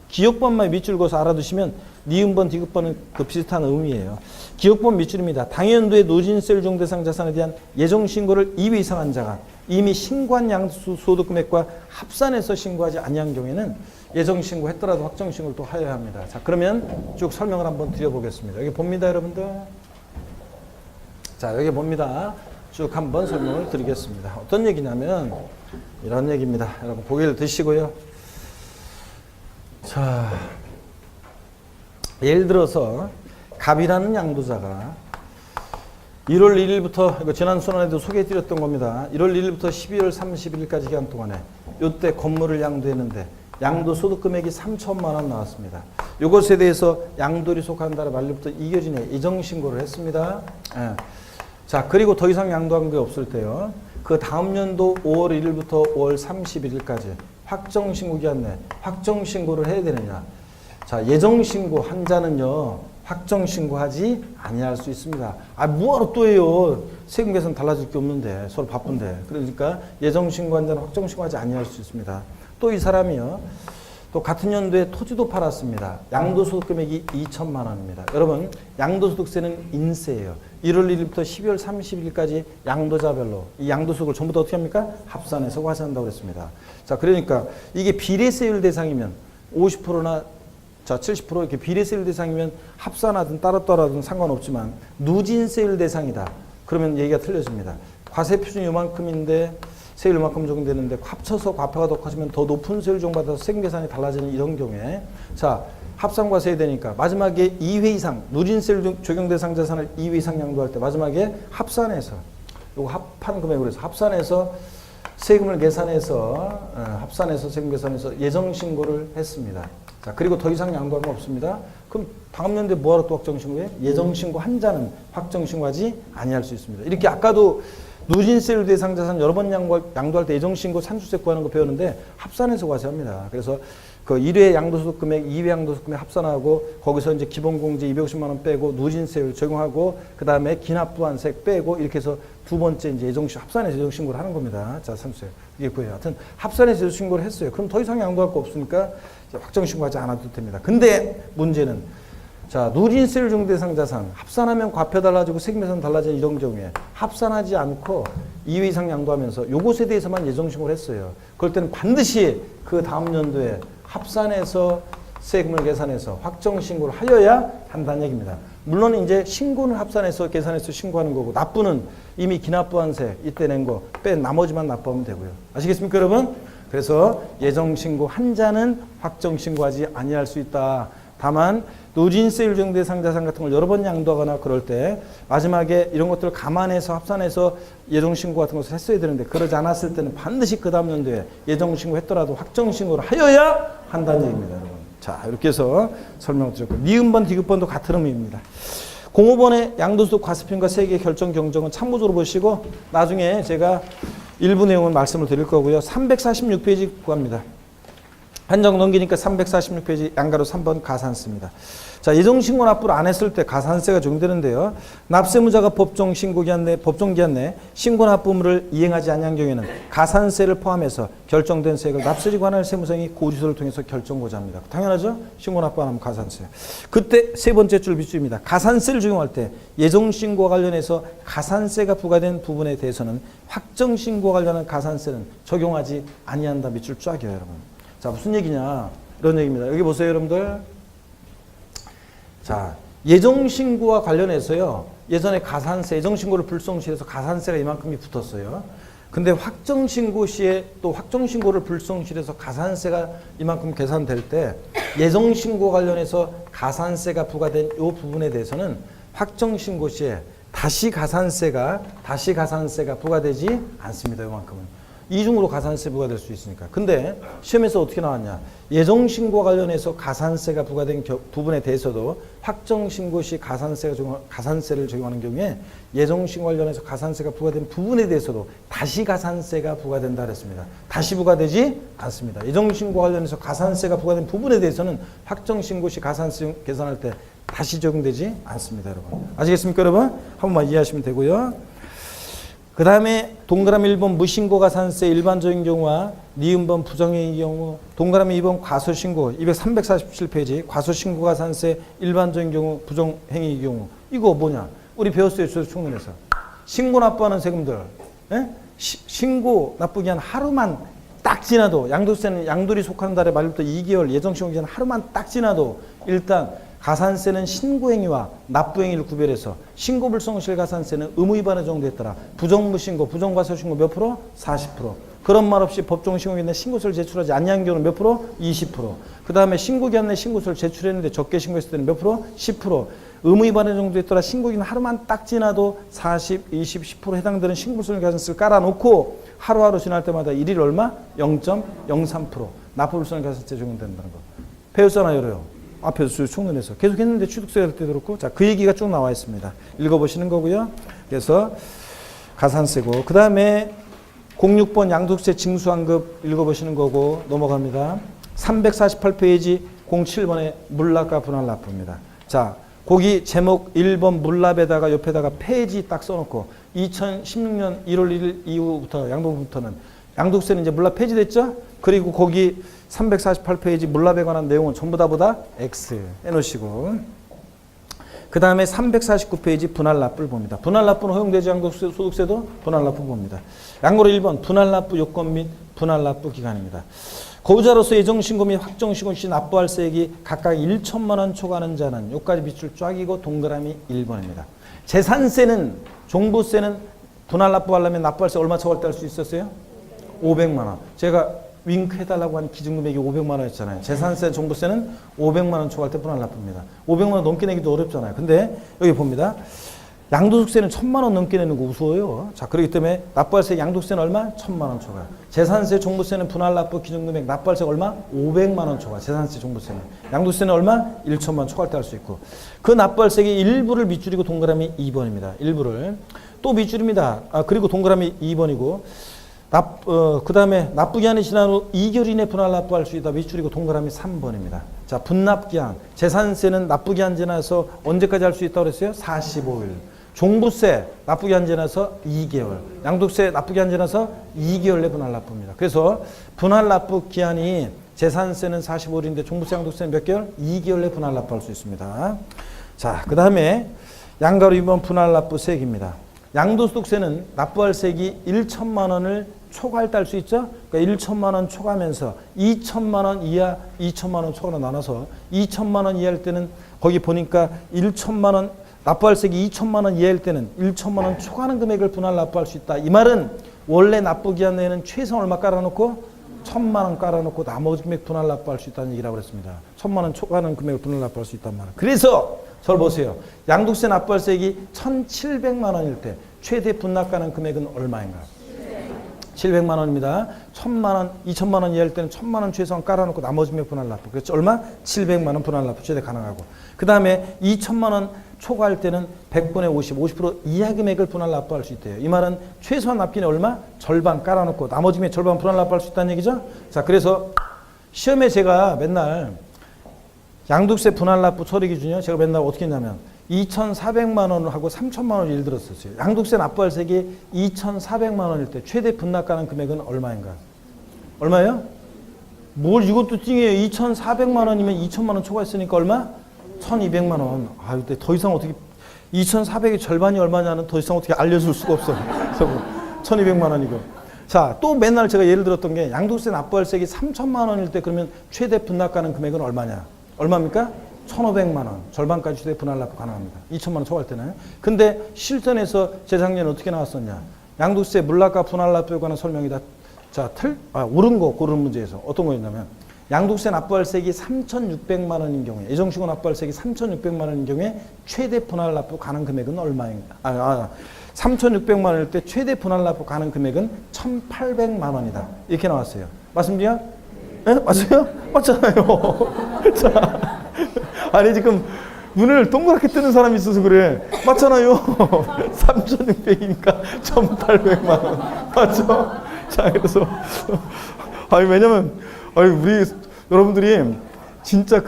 기억번만 밑줄 그어서 알아두시면 니은번, 디귿번은 그 비슷한 의미예요. 기억번 밑줄입니다. 당연도의 누진세 일종 대상 자산에 대한 예정신고를 2회 이상 한 자가 이미 신고한 양도소득금액과 합산해서 신고하지 아니한 경우에는 예정신고 했더라도 확정신고를 또 하여야 합니다. 자, 그러면 쭉 설명을 한번 드려보겠습니다. 여기 봅니다, 여러분들. 자, 여기 봅니다. 쭉 한번 설명을 드리겠습니다. 어떤 얘기냐면 이런 얘기입니다. 여러분 고개를 드시고요. 자, 예를 들어서 갑이라는 양도자가 1월 1일부터 이거 지난 순환에도 소개해드렸던 겁니다. 1월 1일부터 12월 31일까지 기간 동안에 이때 건물을 양도했는데 양도소득 금액이 3천만 원 나왔습니다. 이것에 대해서 양도일이 속한 달의 말일부터 이겨지네 예정신고를 했습니다. 예. 자, 그리고 더 이상 양도한 게 없을 때요. 그 다음 연도 5월 1일부터 5월 31일까지 확정신고 기한 내 확정신고를 해야 되느냐. 자, 예정신고 한 자는요. 확정신고하지 아니할 수 있습니다. 아, 뭐하러 또 해요. 세금 계산 달라질 게 없는데 서로 바쁜데. 그러니까 예정신고 한 자는 확정신고하지 아니할 수 있습니다. 또 이 사람이요. 또 같은 연도에 토지도 팔았습니다. 양도소득 금액이 2천만 원입니다. 여러분 양도소득세는 인세예요. 1월 1일부터 12월 30일까지 양도자별로 이 양도소득을 전부 다 어떻게 합니까? 합산해서 과세한다고 그랬습니다. 자, 그러니까 이게 비례세율 대상이면 50%나 자, 70% 이렇게 비례세율 대상이면 합산하든 따로따로하든 상관없지만 누진세율 대상이다. 그러면 얘기가 틀려집니다. 과세 표준이 이만큼인데 세율 이만큼 적용되는데 합쳐서 과표가 더 커지면 더 높은 세율 적용받아서 세금 계산이 달라지는 이런 경우에 자, 합산과세 되니까 마지막에 2회 이상 누진세율 적용 대상 자산을 2회 이상 양도할 때 마지막에 합산해서 요거 합한 금액으로 해서 합산해서 세금을 계산해서 합산해서 세금 계산해서 예정신고를 했습니다. 자, 그리고 더 이상 양도한 거 없습니다. 그럼 다음 연도에 뭐하러 또 확정신고해? 예정신고 한 자는 확정신고하지 아니할 수 있습니다. 이렇게 아까도 누진세율 대상 자산 여러 번 양도할 때 예정신고 산수세 구하는 거 배우는데 합산해서 과세합니다. 그래서 그 1회 양도소득 금액, 2회 양도소득 금액 합산하고 거기서 이제 기본공제 250만 원 빼고 누진세율 적용하고 그 다음에 기납부한세 빼고 이렇게 해서 두 번째 이제 합산해서 예정신고를 하는 겁니다. 자, 산수세. 이게 뭐예요? 하여튼 합산해서 예정신고를 했어요. 그럼 더 이상 양도할 거 없으니까 확정신고하지 않아도 됩니다. 근데 문제는 자, 누진세율 중대상 자산 합산하면 과표 달라지고 세금 계산 달라지는 이런 경우에 합산하지 않고 2회 이상 양도하면서 요것에 대해서만 예정신고를 했어요. 그럴 때는 반드시 그 다음 연도에 합산해서 세금을 계산해서 확정신고를 하여야 한다는 얘기입니다. 물론 이제 신고는 합산해서 계산해서 신고하는 거고 납부는 이미 기납부한세 이때 낸 거 뺀 나머지만 납부하면 되고요. 아시겠습니까, 여러분? 그래서 예정신고 한 자는 확정신고하지 아니할 수 있다. 다만 누진세율 중대상 자산 같은 걸 여러 번 양도하거나 그럴 때 마지막에 이런 것들을 감안해서 합산해서 예정신고 같은 것을 했어야 되는데 그러지 않았을 때는 반드시 그 다음 연도에 예정신고 했더라도 확정신고를 하여야 한다는 얘기입니다, 여러분. 자, 이렇게 해서 설명을 드렸고 니은번, 디귿번도 같은 의미입니다. 05번의 양도소득 과세표현과 세계 결정 경정은 참고적으로 보시고 나중에 제가 일부 내용은 말씀을 드릴 거고요. 346페이지 구합니다. 한정 넘기니까 346페이지 양가로 3번 가산세입니다. 자, 예정신고 납부를 안 했을 때 가산세가 적용되는데요. 납세무자가 법정기한 내 신고 납부물을 이행하지 아니한 경우에는 가산세를 포함해서 결정된 세액을 납세지 관할 세무서장이 고지서를 통해서 결정고자 합니다. 당연하죠? 신고 납부 안 하면 가산세. 그때 세 번째 줄 밑줄입니다. 가산세를 적용할 때 예정신고와 관련해서 가산세가 부과된 부분에 대해서는 확정신고와 관련한 가산세는 적용하지 아니한다. 밑줄 쫙이에요, 여러분. 자, 무슨 얘기냐. 이런 얘기입니다. 여기 보세요, 여러분들. 자, 예정신고와 관련해서요. 예전에 가산세, 예정신고를 불성시해서 가산세가 이만큼이 붙었어요. 근데 확정신고 시에 또 확정신고를 불성실해서 가산세가 이만큼 계산될 때 예정신고 관련해서 가산세가 부과된 이 부분에 대해서는 확정신고 시에 다시 가산세가 부과되지 않습니다. 이만큼은. 이중으로 가산세 부과될 수 있으니까. 근데 시험에서 어떻게 나왔냐. 예정신고와 관련해서 가산세가 부과된 부분에 대해서도 확정신고 시 가산세를 적용하는 경우에 예정신고 관련해서 가산세가 부과된 부분에 대해서도 다시 가산세가 부과된다 그랬습니다. 다시 부과되지 않습니다. 예정신고 관련해서 가산세가 부과된 부분에 대해서는 확정신고 시 가산세 계산할 때 다시 적용되지 않습니다. 여러분. 아시겠습니까, 여러분? 한 번만 이해하시면 되고요. 그 다음에 동그라미 1번 무신고 가산세 일반적인 경우와 니은번 부정행위 경우, 동그라미 2번 과소신고 347페이지 과소신고 가산세 일반적인 경우 부정행위 경우. 이거 뭐냐? 우리 배웠어요. 충분해서. 신고 납부하는 세금들. 에? 신고 납부기 한 하루만 딱 지나도 양도세는 양돌이 속하는 달에 말부터 2개월 예정신고 기간 하루만 딱 지나도 일단 가산세는 신고행위와 납부행위를 구별해서 신고불성실 가산세는 의무위반의 정도에 따라 부정무신고, 부정과소신고 몇 프로? 40%. 그런 말 없이 법정신고기간 내 신고서를 제출하지 않는 경우는 몇 프로? 20%. 그 다음에 신고기간 내 신고서를 제출했는데 적게 신고했을 때는 몇 프로? 10%. 의무위반의 정도에 따라 신고기간 하루만 딱 지나도 40, 20, 10% 해당되는 신고불성실 가산세를 깔아놓고 하루하루 지날 때마다 일일 얼마? 0.03% 납부불성실 가산세 적용된다는 거. 배웠잖아요, 여러분. 앞에서 총론해서 계속 했는데 취득세 할 때도 그렇고, 자, 그 얘기가 쭉 나와 있습니다. 읽어보시는 거고요. 그래서 가산세고, 그 다음에 06번 양도세 징수환급 읽어보시는 거고 넘어갑니다. 348페이지 07번에 물납과 분할납부입니다. 자, 거기 제목 1번 물납에다가 옆에다가 페이지 딱 써놓고 2016년 1월 1일 이후부터 양도부터는 양도세는 이제 물납 폐지됐죠? 그리고 거기 348페이지 물납에 관한 내용은 전부 다보다 X 해놓으시고, 그 다음에 349페이지 분할납부를 봅니다. 분할납부는 허용되지 양도세 소득세도 분할납부 봅니다. 양고로 1번 분할납부 요건 및 분할납부 기간입니다. 거주자로서 예정신고 및 확정신고 시 납부할 세액이 각각 1천만 원 초과하는 자는 요까지 밑줄 쫙이고 동그라미 1번입니다. 재산세는 종부세는 분할납부 하려면 납부할 세 얼마 초과할 때 할 수 있었어요? 500만 원. 제가 윙크 해달라고 한 기준금액이 500만 원이었잖아요. 재산세, 종부세는 500만 원 초과할 때 분할납부입니다. 500만 원 넘게 내기도 어렵잖아요. 근데 여기 봅니다. 양도소득세는 1000만 원 넘게 내는 거 우스워요. 자, 그렇기 때문에 납부할세 양도세는 얼마? 1000만 원 초과. 재산세, 종부세는 분할납부 기준금액 납부할세 얼마? 500만 원 초과. 재산세, 종부세는. 양도세는 얼마? 1천만 원 초과할 때 할 수 있고. 그 납부할세의 일부를 밑줄이고 동그라미 2번입니다. 일부를. 또 밑줄입니다. 그리고 동그라미 2번이고. 그 다음에 납부기한이 지난 후 2개월 이내 분할납부할 수 있다. 밑줄이고 동그라미 3번입니다. 자, 분납기한. 재산세는 납부기한 지나서 언제까지 할 수 있다고 그랬어요? 45일. 종부세 납부기한 지나서 2개월. 양도세 납부기한 지나서 2개월 내 분할납부입니다. 그래서 분할납부 기한이 재산세는 45일인데 종부세 양도세는 몇 개월? 2개월 내 분할납부할 수 있습니다. 자, 그 다음에 양가로 2번 분할납부 세액입니다. 양도소득세는 납부할 세액이 1천만 원을 초과할 때 할 수 있죠? 그러니까 1천만 원 초과하면서 2천만 원 이하, 2천만 원 초과로 나눠서 2천만 원 이하일 때는 거기 보니까 1천만 원 납부할 세액이 2천만 원 이하일 때는 1천만 원 초과하는 금액을 분할 납부할 수 있다. 이 말은 원래 납부기한 내에는 최소 얼마 깔아놓고 1000만 원 깔아놓고 나머지 금액 분할 납부할 수 있다는 얘기라고 그랬습니다. 1000만 원 초과하는 금액을 분할 납부할 수 있단 말이에요. 그래서 저를 보세요. 양도세 납부할 세액이 1700만 원일 때 최대 분납 가능 금액은 얼마인가? 700만 원입니다. 1000만 원, 2000만 원 이하일 때는 1000만 원 최소한 깔아놓고 나머지 금액 분할 납부. 그렇죠? 얼마? 700만 원 분할 납부 최대 가능하고. 그 다음에 2000만 원 초과할 때는 100분의 50, 50% 이하 금액을 분할 납부할 수 있대요. 이 말은 최소한 납기는 얼마? 절반 깔아놓고 나머지 금액 절반 분할 납부할 수 있다는 얘기죠? 자, 그래서 시험에 제가 맨날 양도세 분할 납부 처리 기준이요. 제가 맨날 어떻게 했냐면 2,400만 원을 하고 3천만 원을 예를 들었었어요. 양도세 납부할 세액이 2,400만 원일 때 최대 분납 가능 금액은 얼마인가? 얼마예요? 뭘 이것도 띵이에요. 2,400만 원이면 2천만 원 초과했으니까 얼마? 1,200만 원. 아, 근데 더 이상 어떻게 2,400의 절반이 얼마냐는 더 이상 어떻게 알려줄 수가 없어요. 그래서 1,200만 원이고. 자, 또 맨날 제가 예를 들었던 게 양도세 납부할세액이 3천만 원일 때 그러면 최대 분납 가능 금액은 얼마냐? 얼마입니까? 1,500만 원. 절반까지 최대 분할 납부 가능합니다. 2천만 원 초과할 때는. 근데 실전에서 재작년에 어떻게 나왔었냐? 양도세 물납과 분할 납부에 관한 설명이다. 자, 옳은 거 고르는 문제에서 어떤 거였냐면 양도세 납부할세액이 3,600만 원인 경우에 예정시고 납부할세액이 3,600만 원인 경우에 최대 분할 납부 가능 금액은 얼마인가? 3,600만 원일 때 최대 분할 납부 가능 금액은 1,800만 원이다. 이렇게 나왔어요. 맞습니까? 네? 맞아요? 맞잖아요. 자, 아니 지금 눈을 동그랗게 뜨는 사람이 있어서 그래. 맞잖아요. 3,600이니까 1,800만 원. 맞죠? 자, 그래서 아니 왜냐면 우리 여러분들이 진짜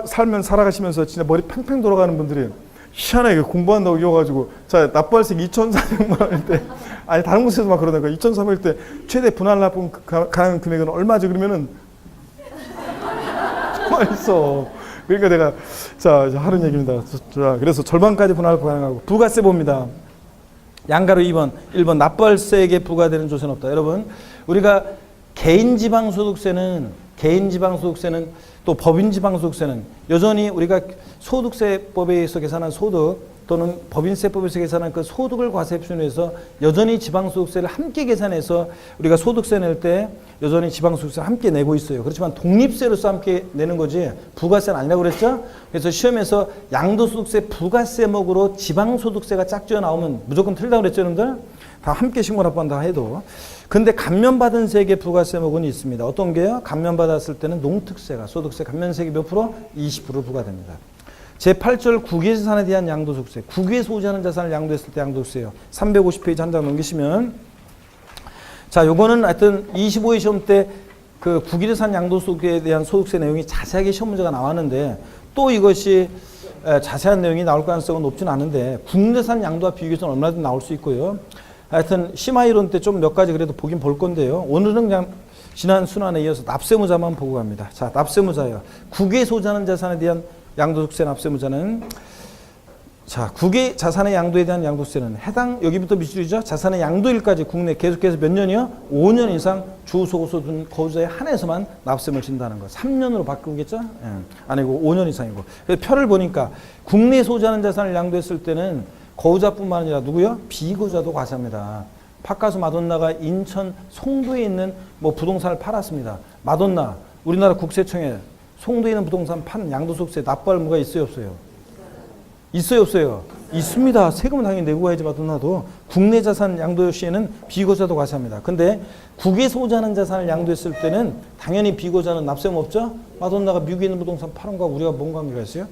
살면 살아가시면서 진짜 머리 팽팽 돌아가는 분들이 희한하게 공부한다고 이어가지고 자 납부할세 2,400만 원일 때 아니 다른 곳에서 막 그러다가 2,400일 때 최대 분할 납부 가능 금액은 얼마죠? 그러면은 정말 있어. 그러니까 내가 자 하는 얘기입니다. 자 그래서 절반까지 분할 가능하고 부가세 봅니다. 양가로 1번 납부할세액에 부과되는 조세는 없다. 여러분 우리가 개인지방소득세는 또 법인지방소득세는 여전히 우리가 소득세법에 의해서 계산한 소득 또는 법인세법에서 계산한 그 소득을 과세표준으로 해서 여전히 지방소득세를 함께 계산해서 우리가 소득세 낼 때 여전히 지방소득세를 함께 내고 있어요. 그렇지만 독립세로서 함께 내는 거지 부가세는 아니라고 그랬죠? 그래서 시험에서 양도소득세 부가세목으로 지방소득세가 짝지어 나오면 무조건 틀리다고 그랬죠, 여러분들? 다 함께 신고납부한다 해도. 근데 감면받은 세액의 부가세목은 있습니다. 어떤 게요? 감면받았을 때는 농특세가 소득세 감면세액이 몇 프로? 20% 부과됩니다. 제8절 국외자산에 대한 양도소득세. 국외에 소지하는 자산을 양도했을 때 양도세요. 350페이지 한 장 넘기시면 자, 요거는 하여튼 25회 시험 때 그 국외자산 양도소득에 대한 소득세 내용이 자세하게 시험 문제가 나왔는데 또 이것이 자세한 내용이 나올 가능성은 높지는 않은데 국내산 양도와 비교해서는 얼마든지 나올 수 있고요. 하여튼 심화이론 때 좀 몇 가지 그래도 보긴 볼 건데요. 오늘은 그냥 지난 순환에 이어서 납세무자만 보고 갑니다. 자, 납세무자요. 국외 소지하는 자산에 대한 양도소득세 납세무자는 자, 국외 자산의 양도에 대한 양도세는 해당 여기부터 미줄이죠. 자산의 양도일까지 국내 계속해서 몇 년이요? 5년 이상 주소고소 둔 거주자에 한해서만 납세를 진다는 거. 3년으로 바꾸겠죠? 예. 아니고 5년 이상이고. 그래서 표를 보니까 국내 소지하는 자산을 양도했을 때는 거주자뿐만 아니라 누구요? 비거주자도 과세합니다. 팝가수 마돈나가 인천 송도에 있는 뭐 부동산을 팔았습니다. 마돈나 우리나라 국세청에 송도에 있는 부동산 판 양도소득세 납부할 의무가 있어요, 없어요? 있어요, 없어요? 있습니다. 세금은 당연히 내고 가야지 마돈나도. 국내 자산 양도 시에는 비거주자도 과세합니다. 근데 국외 소지하는 자산을 양도했을 때는 당연히 비거주자는 납세금 없죠? 마돈나가 미국에 있는 부동산 파는 거와 우리가 뭔 관계가 있어요?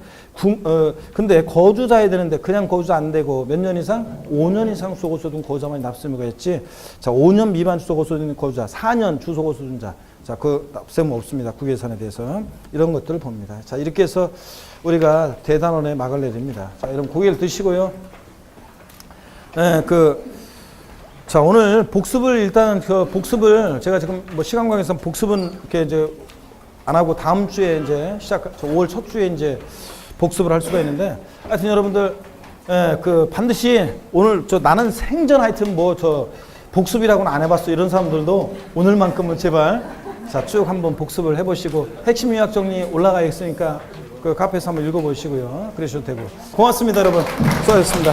근데 거주자야 되는데 그냥 거주자 안 되고 몇 년 이상? 5년 이상 주소고소 둔 거주자만이 납세무가 있지. 자, 5년 미만 주소고소 둔 거주자, 4년 주소고소 둔 자. 자, 그 납세무 없습니다. 국외산에 대해서. 이런 것들을 봅니다. 자, 이렇게 해서 우리가 대단원에 막을 내립니다. 자, 여러분 고개를 드시고요. 네, 자, 오늘 복습을 일단 복습을 제가 지금 뭐 시간 관계상 복습은 이렇게 이제 안 하고 다음 주에 이제 5월 첫 주에 이제 복습을 할 수가 있는데 하여튼 여러분들 반드시 오늘 나는 생전 하여튼 복습이라고는 안 해봤어 이런 사람들도 오늘만큼은 제발 자, 쭉 한번 복습을 해보시고 핵심 요약 정리 올라가 있으니까 그 카페에서 한번 읽어보시고요. 그러셔도 되고. 고맙습니다, 여러분. 수고하셨습니다.